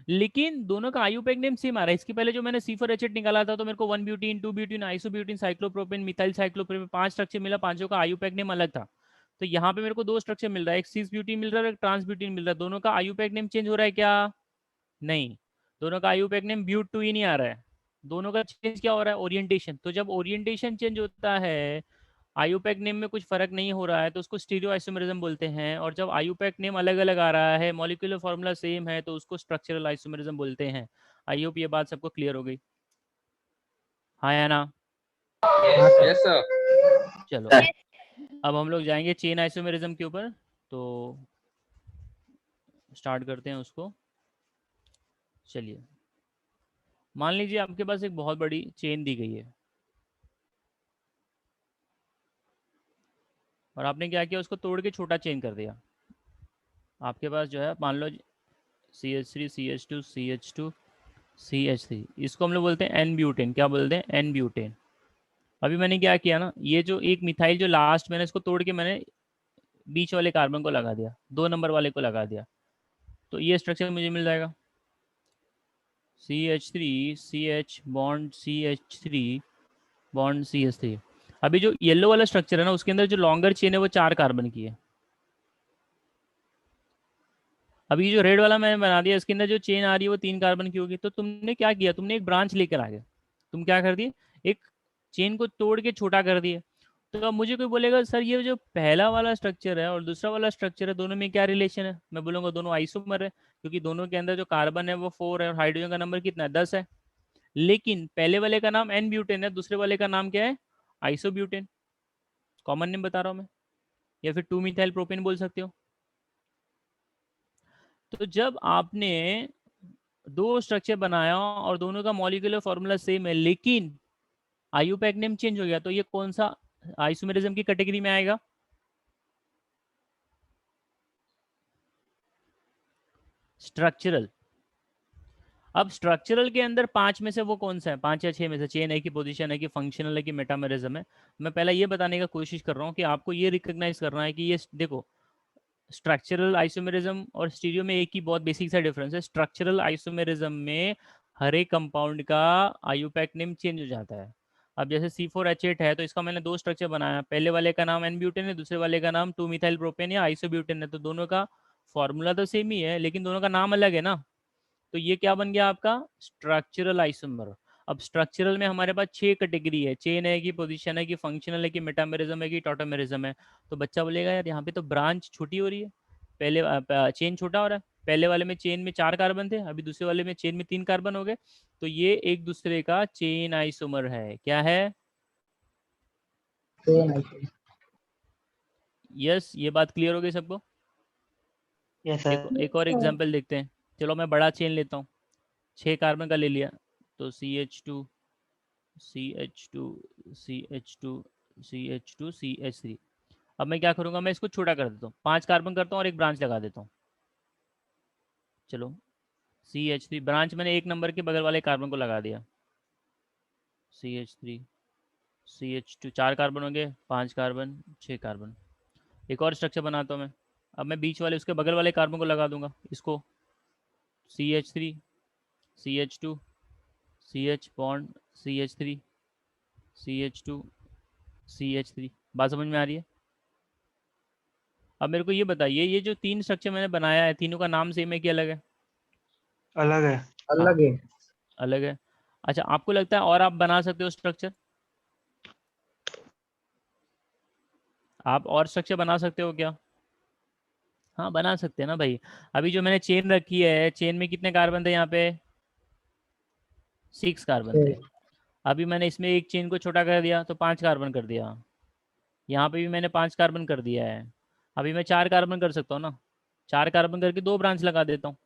लेकिन दोनों का आयुपैक नेम सेम आ रहा है। इसके पहले जो मैंने C4H8 निकाला था तो मेरे को 1 butene, 2 butene, isobutene, cyclopropane, methyl cyclopropane, 5 structure मिला, पांचों का आयुपैक नेम अलग था। तो यहाँ पे मेरे को 2 स्ट्रक्चर मिल रहा है, एक सिस ब्यूटीन मिल रहा है और एक ट्रांस ब्यूटीन मिल रहा है। दोनों का आयुपैक नेम चेंज हो रहा है क्या? नहीं। दोनों का आयुपैक नेम ब्यूट टू ही नहीं आ रहा है। दोनों का चेंज क्या हो रहा है? ओरिएंटेशन। तो जब ओरिएंटेशन चेंज होता है, आयुपैक नेम में कुछ फर्क नहीं हो रहा है, तो उसको स्टीरियो आइसोमेरिज्म बोलते हैं। और जब आयुपैक नेम अलग अलग आ रहा है, मॉलिक्यूलर फॉर्मूला सेम है, तो उसको स्ट्रक्चरल आइसोमेरिज्म बोलते हैं। आई होप ये बात सबको क्लियर हो गई। हाँ या ना? Yes sir. चलो अब हम लोग जाएंगे चेन आइसोमेरिज्म के ऊपर, तो स्टार्ट करते हैं उसको। चलिए, मान लीजिए आपके पास एक बहुत बड़ी चेन दी गई है और आपने क्या किया, उसको तोड़ के छोटा चेन कर दिया। आपके पास जो है, मान लो CH3 CH2 CH2 CH3, इसको हम लोग बोलते हैं एन ब्यूटेन। क्या बोलते हैं? N butane. अभी मैंने क्या किया ना, ये जो एक मिथाइल जो लास्ट, मैंने इसको तोड़ के मैंने बीच वाले कार्बन को लगा दिया, 2 नंबर वाले को लगा दिया, तो ये स्ट्रक्चर मुझे मिल जाएगा। CH3 CH bond CH3 bond CH3। अभी जो येलो वाला स्ट्रक्चर है ना, उसके अंदर जो लॉन्गर चेन है वो 4 कार्बन की है। अभी जो रेड वाला मैंने बना दिया, इसके अंदर जो चेन आ रही है वो 3 कार्बन की होगी। तो तुमने क्या किया, तुमने एक ब्रांच लेकर आ गए, तुम क्या कर दिए, एक चेन को तोड़ के छोटा कर दिए। तो अब मुझे कोई बोलेगा सर ये जो पहला वाला स्ट्रक्चर है और दूसरा वाला स्ट्रक्चर है, दोनों में क्या रिलेशन है? मैं बोलूँगा दोनों आइसोमर है, क्योंकि दोनों के अंदर जो कार्बन है वो 4 है और हाइड्रोजन का नंबर कितना है, 10 है। लेकिन पहले वाले का नाम एन ब्यूटेन है, दूसरे वाले का नाम क्या है, आइसोब्यूटेन। कॉमन नेम बता रहा हूँ मैं, या फिर 2 मिथाइल प्रोपेन बोल सकते हो। तो जब आपने 2 स्ट्रक्चर बनाया और दोनों का मॉलिक्यूलर फॉर्मूला सेम है, लेकिन आयुपैक नेम चेंज हो गया, तो ये कौन सा आइसोमेरिज्म की कैटेगरी में आएगा? स्ट्रक्चरल। अब स्ट्रक्चरल के अंदर 5 में से वो कौन सा है, 5 या 6 में से, चेन है कि पोजीशन है कि फंक्शनल है कि मेटामेरिज्म है। मैं पहले ये बताने का कोशिश कर रहा हूँ कि आपको ये रिकॉग्नाइज करना है कि ये देखो, स्ट्रक्चरल आइसोमेरिज्म और स्टीरियो में एक ही बहुत बेसिक सा डिफरेंस है। स्ट्रक्चरल आइसोमेरिज्म में हर एक कंपाउंड का आयुपैक नेम चेंज हो जाता है। अब जैसे C4H8 है तो इसका मैंने 2 स्ट्रक्चर बनाया, पहले वाले का नाम एन ब्यूटेन है, दूसरे वाले का नाम 2 मिथाइल प्रोपेन या आइसोब्यूटेन है। तो दोनों का फॉर्मूला तो सेम ही है लेकिन दोनों का नाम अलग है ना। तो ये क्या बन गया आपका स्ट्रक्चरल आइसोमर। अब स्ट्रक्चरल में हमारे पास 6 कैटेगरी है, चेन है कि पोजीशन है कि फंक्शनल है कि मेटामेरिज्म है कि टॉटोमेरिज्म है। तो बच्चा बोलेगा यार यहाँ पे तो ब्रांच छोटी हो रही है, पहले चेन छोटा हो रहा है, पहले वाले में चेन में 4 कार्बन थे, अभी दूसरे वाले में चेन में 3 कार्बन हो गए। तो ये एक दूसरे का चेन आइसोमर है। क्या है? Chain isomer. यस, ये बात क्लियर हो गई सबको? यस एक और एग्जांपल देखते हैं। चलो मैं बड़ा चेन लेता हूँ, 6 कार्बन का ले लिया, तो CH2 CH2 CH2 CH2 CH3। अब मैं क्या करूँगा, मैं इसको छोटा कर देता हूँ, 5 कार्बन करता हूँ और एक ब्रांच लगा देता हूँ। चलो CH3 ब्रांच मैंने 1 नंबर के बगल वाले कार्बन को लगा दिया, CH3 CH2 4 कार्बन हो गए, 5 कार्बन 6 कार्बन। एक और स्ट्रक्चर बनाता हूँ मैं। अब मैं बीच वाले उसके बगल वाले कार्बन को लगा दूंगा, इसको CH3 CH2 CH bond CH3 CH2 CH3। बात समझ में आ रही है? अब मेरे को ये बताइए, ये जो 3 स्ट्रक्चर मैंने बनाया है, तीनों का नाम सेम है कि अलग है? अलग है। अलग है। अलग है। अच्छा, आपको लगता है और आप बना सकते हो स्ट्रक्चर? आप और स्ट्रक्चर बना सकते हो क्या? हाँ बना सकते हैं ना भाई। अभी जो मैंने चेन रखी है, चेन में कितने कार्बन थे यहाँ पे? 6 कार्बन थे। 6। अभी मैंने इसमें एक चेन को छोटा कर दिया तो 5 कार्बन कर दिया, यहाँ पे भी मैंने 5 कार्बन कर दिया है। अभी मैं 4 कार्बन कर सकता हूँ ना, 4 कार्बन करके 2 ब्रांच लगा देता हूँ,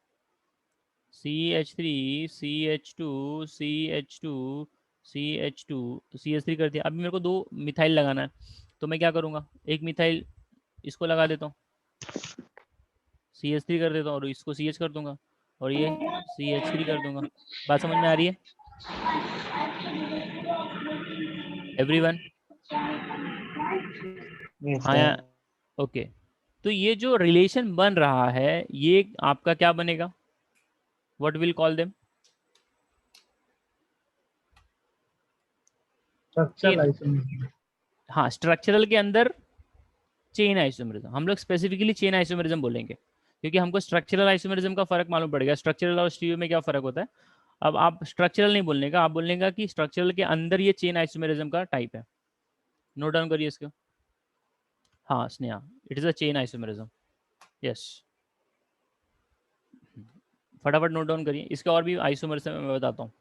CH3 CH2 CH2 CH2 CH3 कर दिया। अभी मेरे को 2 मिथाइल लगाना है, तो मैं क्या करूँगा, एक मिथाइल इसको लगा देता हूँ, CH3 कर देता हूँ और इसको CH कर दूंगा और ये CH3 कर दूंगा। बात समझ में आ रही है एवरीवन? यस हाँ या ओके। तो ये जो रिलेशन बन रहा है ये आपका क्या बनेगा? What will call them? Structural isomer. हाँ, स्ट्रक्चरल के अंदर चेन आइसोमेरिज्म, हम लोग स्पेसिफिकली चेन आइसोमेरिज्म बोलेंगे क्योंकि हमको स्ट्रक्चरल आइसोमेरिज्म का फर्क मालूम पड़ेगा, स्ट्रक्चरल और स्टीरियो में क्या फर्क होता है। अब आप स्ट्रक्चरल नहीं बोलने का, आप बोलने का कि स्ट्रक्चरल के अंदर ये चेन आइसोमेरिज्म का टाइप है। नोट डाउन करिए इसको। हाँ Sneha, it is a chain isomerism. Yes, फटाफट नोट डाउन करिए। इसके और भी आइसोमर्स मैं बताता हूँ।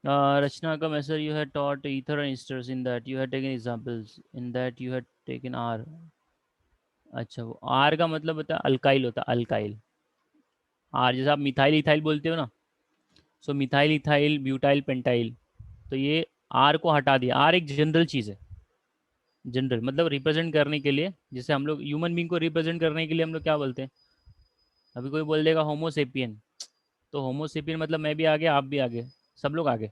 Rachna come sir, you had taught ether and esters, in that you had taken examples, in that you had taken R। अच्छा, वो R का मतलब होता है अल्काइल, होता है अल्काइल। R जैसे आप मिथाइल इथाइल बोलते हो ना, सो मिथाइल इथाइल ब्यूटाइल पेंटाइल, तो ये R को हटा दिया। R एक जनरल चीज़ है, जनरल मतलब रिप्रेजेंट करने के लिए, जैसे हम लोग ह्यूमन बींग को रिप्रेजेंट करने के लिए हम लोग क्या बोलते हैं? अभी कोई बोल देगा होमोसेपियन, तो होमोसेपियन मतलब मैं भी आगे आप भी आगे, सब लोग आगे,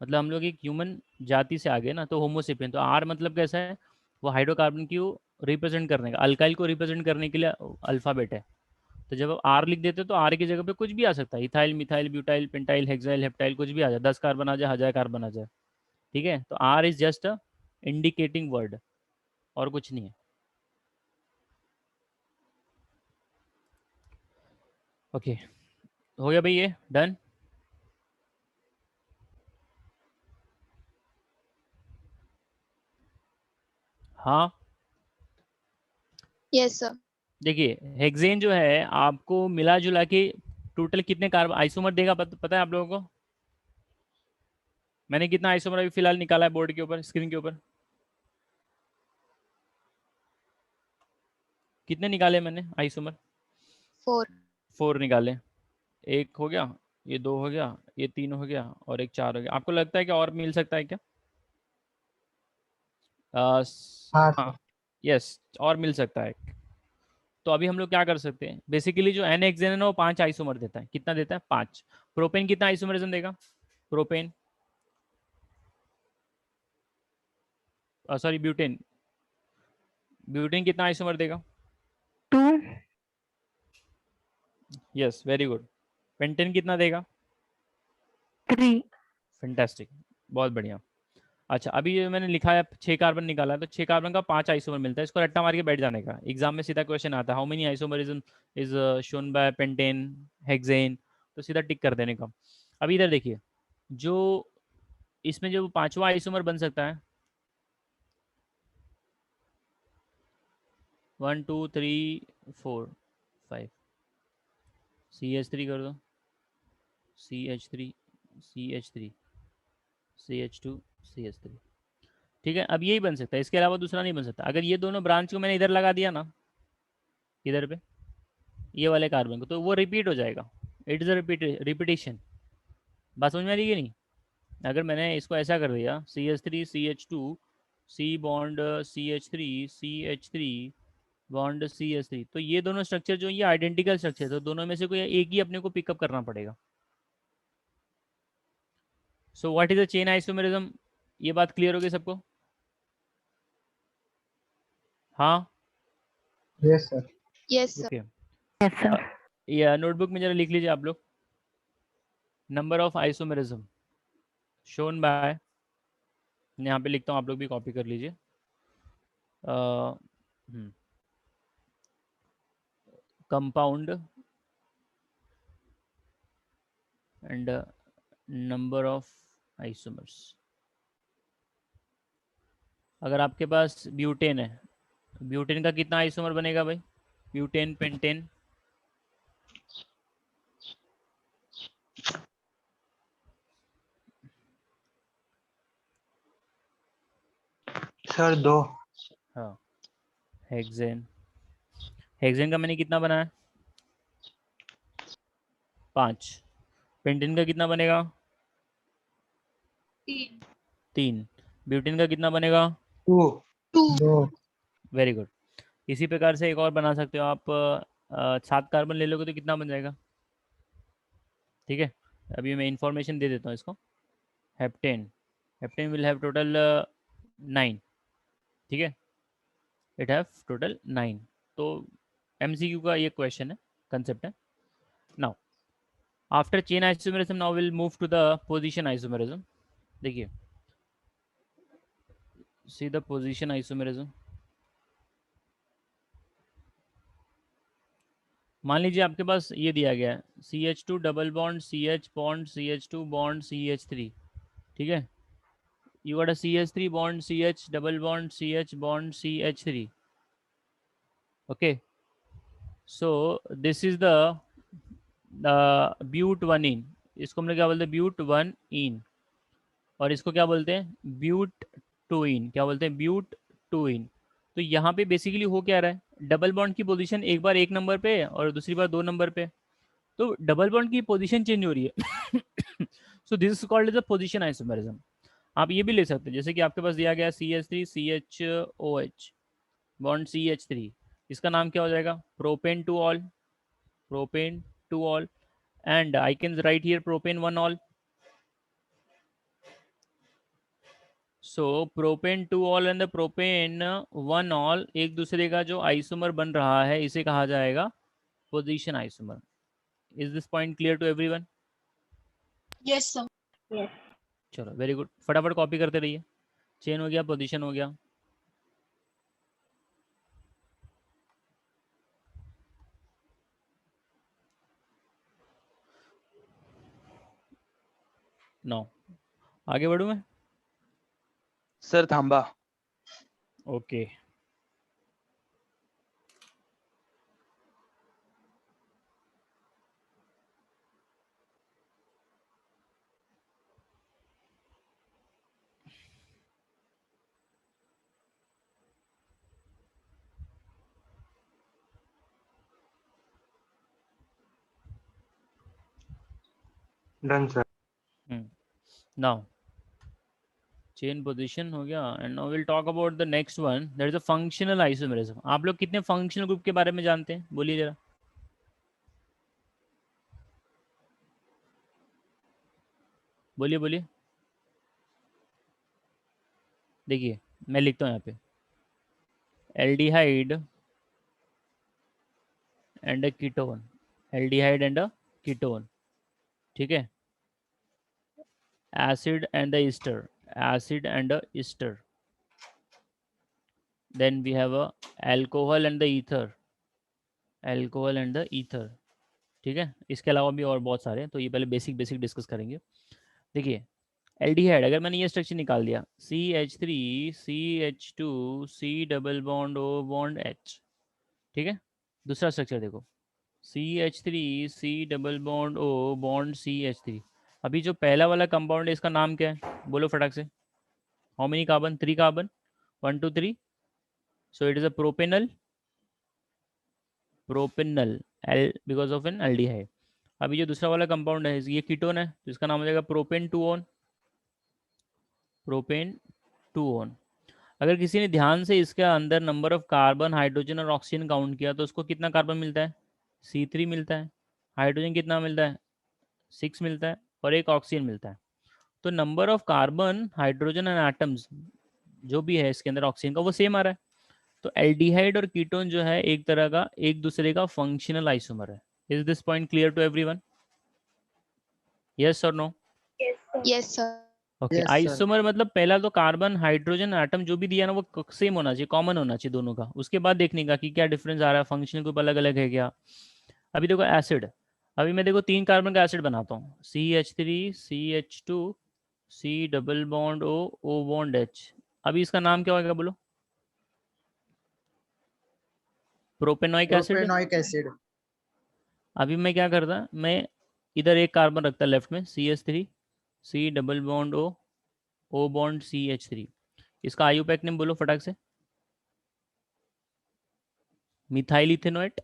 मतलब हम लोग एक ह्यूमन जाति से आगे ना, तो होमोसेपियन। तो आर मतलब कैसा है, वो हाइड्रोकार्बन की रिप्रेजेंट करने का, अल्काइल को रिप्रेजेंट करने के लिए अल्फ़ाबेट है। तो जब आप आर लिख देते हो तो आर की जगह पे कुछ भी आ सकता है, ethyl methyl butyl pentyl hexyl heptyl, कुछ भी आ जाए, 10 कार्बन आ जाए, 1000 कार्बन आ जाए, ठीक है। तो R is just a indicating word और कुछ नहीं है। ओके, हो गया भाई ये डन? हाँ Yes, sir. देखिए, हेक्सेन जो है आपको मिला जुला के टोटल कितने कार्बन आइसोमर देगा, पता है आप लोगों को? मैंने कितना आइसोमर अभी फिलहाल निकाला है बोर्ड के ऊपर, स्क्रीन के ऊपर? कितने निकाले मैंने आइसोमर? 4. 4 निकाले। एक हो गया, ये 2 हो गया, ये 3 हो गया और एक 4 हो गया। आपको लगता है कि और मिल सकता है क्या? हाँ हाँ, सर। यस, और मिल सकता है। तो अभी हम लोग क्या कर सकते हैं, बेसिकली जो एन हेक्सेन है ना वो 5 आइसोमर देता है। कितना देता है? 5। प्रोपेन कितना आइसोमरिज्म देगा? प्रोपेन, सॉरी ब्यूटेन, ब्यूटेन कितना आइसोमर देगा? 2. Yes, very good. पेंटेन कितना देगा? 3. फैंटास्टिक, बहुत बढ़िया। अच्छा, अभी ये मैंने लिखा है 6 कार्बन निकाला है, तो 6 कार्बन का 5 आइसोमर मिलता है। इसको रट्टा मार के बैठ जाने का, एग्जाम में सीधा क्वेश्चन आता है how many isomerism is shown by pentane hexane, तो सीधा टिक कर देने का। अभी इधर देखिए, जो इसमें जो पांचवा आइसोमर बन सकता है, 1 2 3 4 5, CH3 कर दो, CH3 CH3 CH2 CH3, ठीक है। अब यही बन सकता है, इसके अलावा दूसरा नहीं बन सकता। अगर ये दोनों ब्रांच को मैंने इधर लगा दिया ना, इधर पे ये वाले कार्बन को, तो वो रिपीट हो जाएगा। It is a repetition. बात समझ में आ रही है कि नहीं? अगर मैंने इसको ऐसा कर दिया, CH3 CH2 C bond CH3 CH3 bond CH3, तो ये दोनों स्ट्रक्चर जो ये आइडेंटिकल स्ट्रक्चर, तो दोनों में से कोई एक ही अपने को पिकअप करना पड़ेगा। सो what is the chain isomerism? ये बात क्लियर होगी सबको? हाँ, yes sir. Yes, sir. Okay. Yes, sir. ये नोटबुक में जरा लिख लीजिए आप लोग, number of isomerism shown by, यहाँ पे लिखता हूँ, आप लोग भी कॉपी कर लीजिए। Compound and number of isomers. अगर आपके पास ब्यूटेन है, ब्यूटेन का कितना आइसोमर बनेगा भाई? Butane pentane, sir 2। हाँ, हेक्सेन, हेक्सेन का मैंने कितना बनाया? 5। पेंटेन का कितना बनेगा? 3. 3। ब्यूटेन का कितना बनेगा? 2। 2. 2। Very good. इसी प्रकार से एक और बना सकते हो आप, 7 कार्बन ले लोगे तो कितना बन जाएगा? ठीक है, अभी मैं इंफॉर्मेशन दे देता हूँ इसको। Heptane, heptane will have total 9, ठीक है, इट हैव टोटल 9। तो MCQ का ये क्वेश्चन है, कंसेप्ट है। Now after chain isomerism, now will move to the position isomerism. देखिए, सी द पोजीशन आइसोमेरिज्म। मान लीजिए आपके पास ये दिया गया है CH2 double bond CH bond CH2 bond CH3, ठीक है। You got a CH3 bond CH double bond CH bond CH3. Okay, so this is the ब्यूट 1 इन। इसको हम लोग क्या बोलते हैं? ब्यूट 1 इन। और इसको क्या बोलते हैं? ब्यूट 2 इन। क्या बोलते हैं? ब्यूट 2 इन। तो यहाँ पे बेसिकली हो क्या रहा है, डबल बॉन्ड की पोजीशन एक बार 1 नंबर पे और दूसरी बार 2 नंबर पे, तो डबल बॉन्ड की पोजीशन चेंज हो रही है। So this is called as a position isomerism. आप ये भी ले सकते हैं, जैसे कि आपके पास दिया गया CH3 CHOH बॉन्ड CH3, इसका नाम क्या हो जाएगा? Propane two all, propane two all, and I can write here propane 1 all. So propane two all and the propane 1 all एक दूसरे का जो आइसोमर बन रहा है, इसे कहा जाएगा position isomer. Is this point clear to everyone? Yes, sir. Yes. चलो, वेरी गुड, फटाफट कॉपी करते रहिए। चेन हो गया, पोजीशन हो गया। नो, आगे बढ़ूँ मैं? सर थांबा. Okay, done sir. Now chain position हो गया and now will talk about the next one, that is a functional isomerism. आप लोग कितने फंक्शनल ग्रुप के बारे में जानते हैं, बोलिए जरा। बोलिए बोलिए। देखिए मैं लिखता हूँ यहाँ पे, aldehyde and a ketone, aldehyde and a ketone, ठीक है। acid and the ester, acid and a ester, then we have a alcohol and the ether, alcohol and the ether, ठीक है। इसके अलावा भी और बहुत सारे हैं, तो ये पहले बेसिक बेसिक डिस्कस करेंगे। देखिए एल्डिहाइड, अगर मैंने ये स्ट्रक्चर निकाल दिया CH3 CH2 C double bond O bond H, ठीक है। दूसरा स्ट्रक्चर देखो CH3 C double bond O bond CH3। अभी जो पहला वाला कंपाउंड है इसका नाम क्या है, बोलो फटाक से। How many carbon, 3 carbon, 1 2 3, so it is a propanol, propanol L because of an aldehyde। अभी जो दूसरा वाला कंपाउंड है ये कीटोन है, तो इसका नाम हो जाएगा propane two own, propane two own. अगर किसी ने ध्यान से इसके अंदर नंबर ऑफ कार्बन हाइड्रोजन और ऑक्सीजन काउंट किया तो उसको कितना कार्बन मिलता है, C3 मिलता है। हाइड्रोजन कितना मिलता है, 6 मिलता है, और एक ऑक्सीजन मिलता है। तो number of carbon hydrogen and atoms जो भी है इसके अंदर ऑक्सीजन का वो सेम आ रहा है। तो एल्डिहाइड और कीटोन जो है एक तरह का एक दूसरे का फंक्शनल आइसोमर है। Is this point clear to everyone, yes और no? Yes, sir. Okay, Yes, sir. Isomer मतलब पहला तो कार्बन हाइड्रोजन एटम जो भी दिया ना वो सेम होना चाहिए, कॉमन होना चाहिए दोनों का, उसके बाद देखने का कि क्या डिफरेंस आ रहा है, फंक्शनल ग्रुप अलग अलग है क्या। अभी देखो एसिड, अभी मैं देखो 3 कार्बन का एसिड बनाता हूँ CH3 CH2 C double bond O O bond H। अभी इसका नाम क्या होगा बोलो, प्रोपेनोइक एसिड। Propanoic acid. अभी मैं क्या करता, मैं इधर एक कार्बन रखता लेफ्ट में CH3 C double bond O O bond CH3। इसका आयुपैक नेम बोलो फटाक से, मिथाइल इथेनोएट,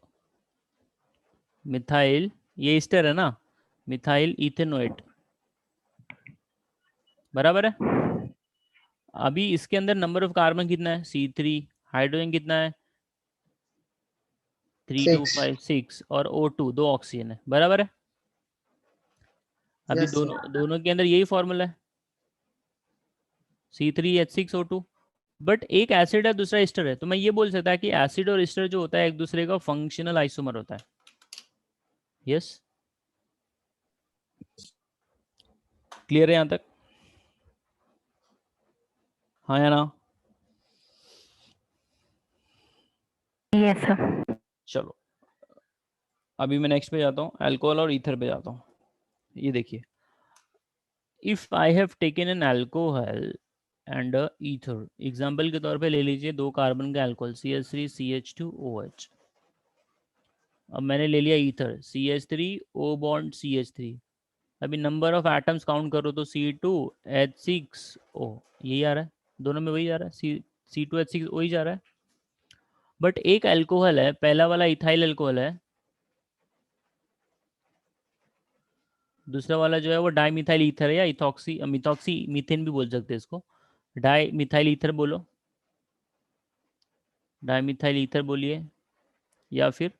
मिथाइल, ये ईस्टर है ना, मिथाइल इथेनोएट, बराबर है। अभी इसके अंदर नंबर ऑफ कार्बन कितना है C3, हाइड्रोजन कितना है 3 2 6। 5 6, और O2 2 ऑक्सीजन है, बराबर है। अभी Yes, दोनों sir. दोनों के अंदर यही फॉर्मूला है C3H6O2। बट एक एसिड है दूसरा एस्टर है, तो मैं ये बोल सकता है कि एसिड और एस्टर जो होता है एक दूसरे का फंक्शनल आइसोमर होता है। यस, क्लियर है यहाँ तक, हाँ या ना? Yes, sir. चलो अभी मैं नेक्स्ट पे जाता हूँ, अल्कोहल और ईथर पे जाता हूँ। ये देखिए, if I have taken an alcohol and ether, example के तौर पे ले लीजिए 2 कार्बन का अल्कोहल CH3 CH2OH। अब मैंने ले लिया ether CH3 O bond CH3। अभी नंबर ऑफ एटम्स काउंट करो तो C2H6O, यही आ रहा है, दोनों में वही आ रहा है, C2H6 वही जा रहा है। बट एक अल्कोहल है, पहला वाला इथाइल अल्कोहल है, दूसरा वाला जो है वो डाई मिथाइल ईथर है, या इथॉक्सी मिथॉक्सी मीथेन भी बोल सकते हैं इसको। डाई मिथाइल ईथर बोलो, डाई मिथाइल ईथर बोलिए, या फिर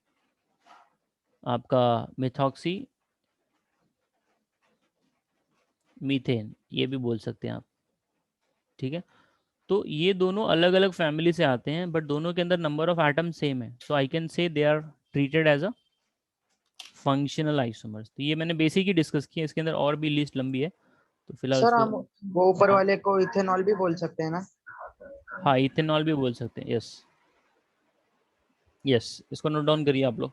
आपका मिथॉक्सी मीथेन ये भी बोल सकते हैं आप, ठीक है। तो ये दोनों अलग अलग फैमिली से आते हैं बट दोनों के अंदर नंबर ऑफ एटम सेम है, सो I can say they are treated as a functional isomers. तो ये मैंने बेसिक ही डिस्कस किया, इसके अंदर और भी लिस्ट लंबी है, तो फिलहाल सर हम इसको, वो ऊपर हाँ वाले को इथेनॉल भी बोल सकते हैं ना? हाँ इथेनॉल भी बोल सकते हैं, यस यस, इसको नोट डाउन करिए आप लोग।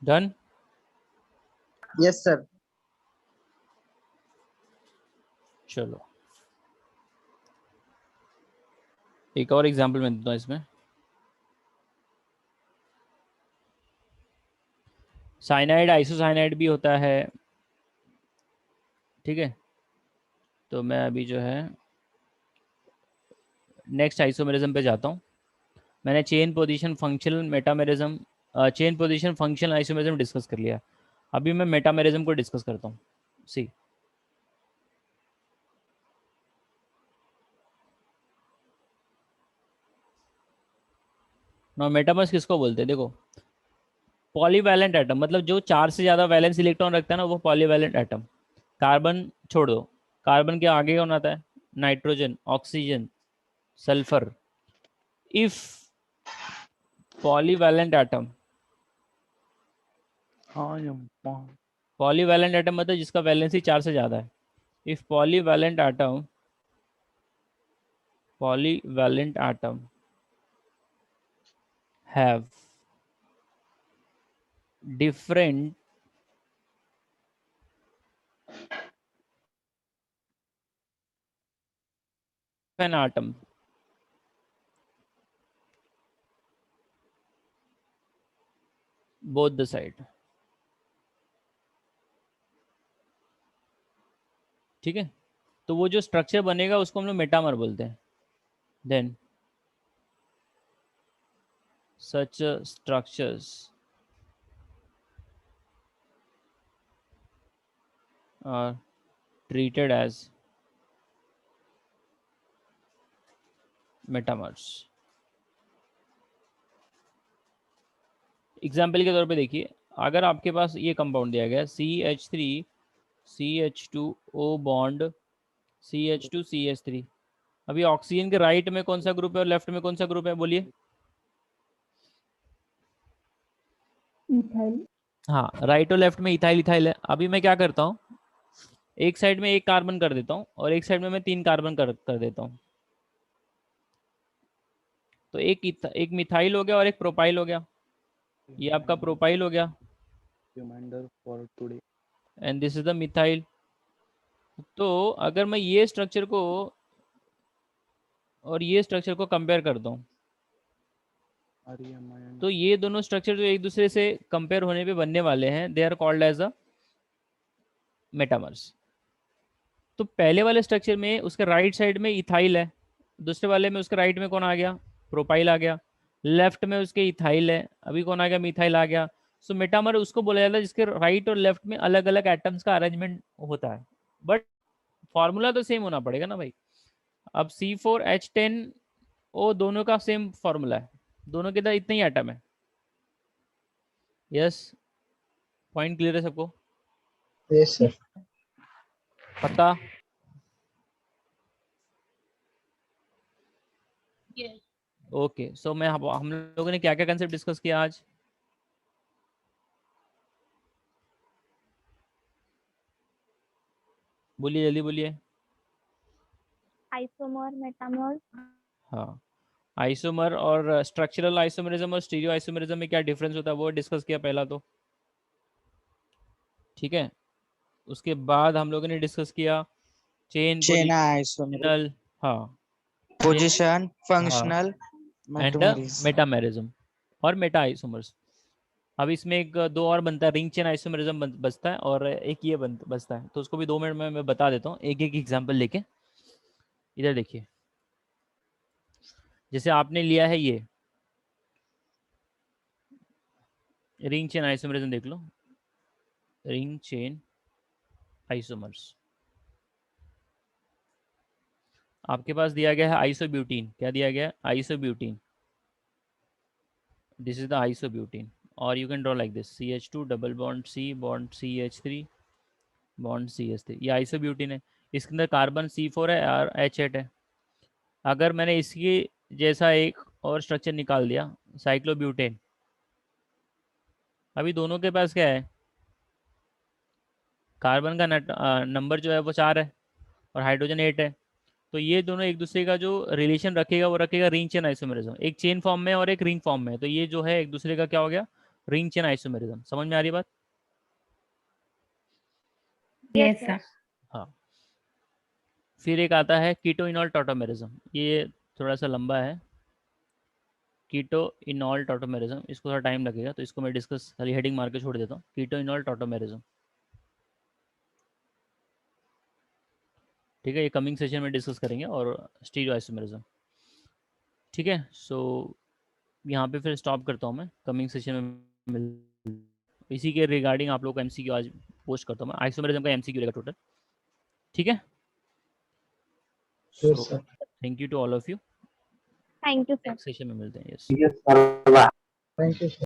Done, yes sir. चलो एक और एग्जांपल मैं देता हूँ इसमें। साइनाइड आइसोसाइनाइड भी होता है, ठीक है। तो मैं अभी जो है नेक्स्ट आइसोमेरिज्म पे जाता हूँ। मैंने chain position functional metamerism chain position functional isomerism discuss कर लिया। अभी मैं मेटामेरिज्म को डिस्कस करता हूँ। सी नो मेटामर्स किसको बोलते हैं? देखो, पॉलीवैलेंट एटम मतलब जो 4 से ज़्यादा वैलेंस इलेक्ट्रॉन रखता है ना, वो पॉलीवैलेंट एटम। कार्बन छोड़ दो, कार्बन के आगे कौन आता है? Nitrogen, oxygen, sulphur. If polyvalent atom, हाँ पॉलीवैलेंट एटम मतलब जिसका वैलेंसी 4 से ज़्यादा है। If polyvalent atom have different an atom, both the side, ठीक है। तो वो जो स्ट्रक्चर बनेगा उसको हम लोग मेटामर बोलते हैं। Then such structures are treated as metamers. Example के तौर पे देखिए, अगर आपके पास ये कंपाउंड दिया गया CH3 CH2O bond CH2 CH3, अभी ऑक्सीजन के राइट में कौन सा ग्रुप है और लेफ्ट में कौन सा ग्रुप है? बोलिए। हाँ, राइट और लेफ्ट में इथाइल इथाइल है। अभी मैं क्या करता हूँ, एक साइड में एक कार्बन कर देता हूँ और एक साइड में मैं 3 कार्बन कर देता हूँ। तो एक मिथाइल हो गया और एक प्रोपाइल हो गया। ये आपका प्रोपाइल हो गया reminder for today. And this is the methyl. तो अगर मैं ये स्ट्रक्चर को और ये स्ट्रक्चर को कंपेयर करता हूँ, तो ये दोनों स्ट्रक्चर जो एक दूसरे से कंपेयर होने पे बनने वाले हैं, they are called as a metamers. तो पहले वाले स्ट्रक्चर में उसके राइट साइड में इथाइल है, दूसरे वाले में उसके राइट में कौन आ गया? प्रोपाइल आ गया। लेफ्ट में उसके इथाइल है, अभी कौन आ गया? मिथाइल आ गया। सो मेटामर उसको बोला जाता है जिसके राइट और लेफ्ट में अलग अलग एटम्स का अरेंजमेंट होता है, बट फॉर्मूला तो सेम होना पड़ेगा ना भाई। अब C4H10O दोनों का सेम फॉर्मूला है, दोनों के अंदर इतने ही एटम है। यस, पॉइंट क्लियर है सबको? Yes sir. पक्का? Yes. ओके, सो मैं हम लोगों ने क्या क्या कंसेप्ट डिस्कस किया आज? बोलिए, जल्दी बोलिए। Isomer, metamer. हाँ, आइसोमर और स्ट्रक्चरल आइसोमरिज्म और स्टीरियो आइसोमरिज्म में क्या डिफरेंस होता है वो डिस्कस किया पहला तो, ठीक है। उसके बाद हम लोगों ने डिस्कस किया चेन चेन आइसोमर, पोजिशनल, हाँ, पोजीशन, हाँ, फंक्शनल, एंड मेटामरिज्म। मेटामेरिज्म और मेटा आइसोमर्स। अब इसमें एक दो और बनता है, रिंग चेन आइसोमरिज्म बचता है और एक ये बचता है। तो उसको भी 2 मिनट में मैं बता देता हूँ एक एक एग्जाम्पल लेके। इधर देखिए, जैसे आपने लिया है ये रिंग चेन आइसोमरिज्म, देख लो, रिंग चेन आइसोमर्स। आपके पास दिया गया है आइसोब्यूटीन। क्या दिया गया है? Isobutene. This is the isobutene. और you can draw like this, CH2 double bond C bond CH3 bond CH3। ये आइसोब्यूटीन है। इसके अंदर कार्बन C4 है और H8 है। अगर मैंने इसकी जैसा एक और स्ट्रक्चर निकाल दिया, साइक्लोब्यूटेन, अभी दोनों के पास क्या है? कार्बन का नंबर जो है वो 4 है और हाइड्रोजन 8 है। तो ये दोनों एक दूसरे का जो रिलेशन रखेगा वो रखेगा रिंग चेन आइसोमेरिज्म। एक चेन फॉर्म में और एक रिंग फॉर्म में, तो ये जो है एक दूसरे का क्या हो गया? Ring chain isomerism. समझ में आ रही बात? Yes sir. हाँ। फिर एक आता है कीटोइनॉल टॉटोमेरिज्म। ये थोड़ा सा लंबा है। कीटो इनॉल टॉटोमेरिज्म, इसको थोड़ा टाइम लगेगा तो इसको मैं डिस्कस खाली हेडिंग मार के छोड़ देता हूँ। कीटो इनॉल टॉटोमेरिज्म, ठीक है, ये कमिंग सेशन में डिस्कस करेंगे। और स्टीरियो आइसोमेरिज्म, ठीक है। सो यहाँ पे फिर स्टॉप करता हूँ मैं, कमिंग सेशन में इसी के रिगार्डिंग आप लोग को एमसीक्यू आज पोस्ट करता हूँ मैं। आइसोमेरिज्म का एमसीक्यू रहेगा टोटल, ठीक है। Yes, sir. Thank you to all of you, Thank you, sir. Next session में मिलते हैं। Yes Thank you, sir.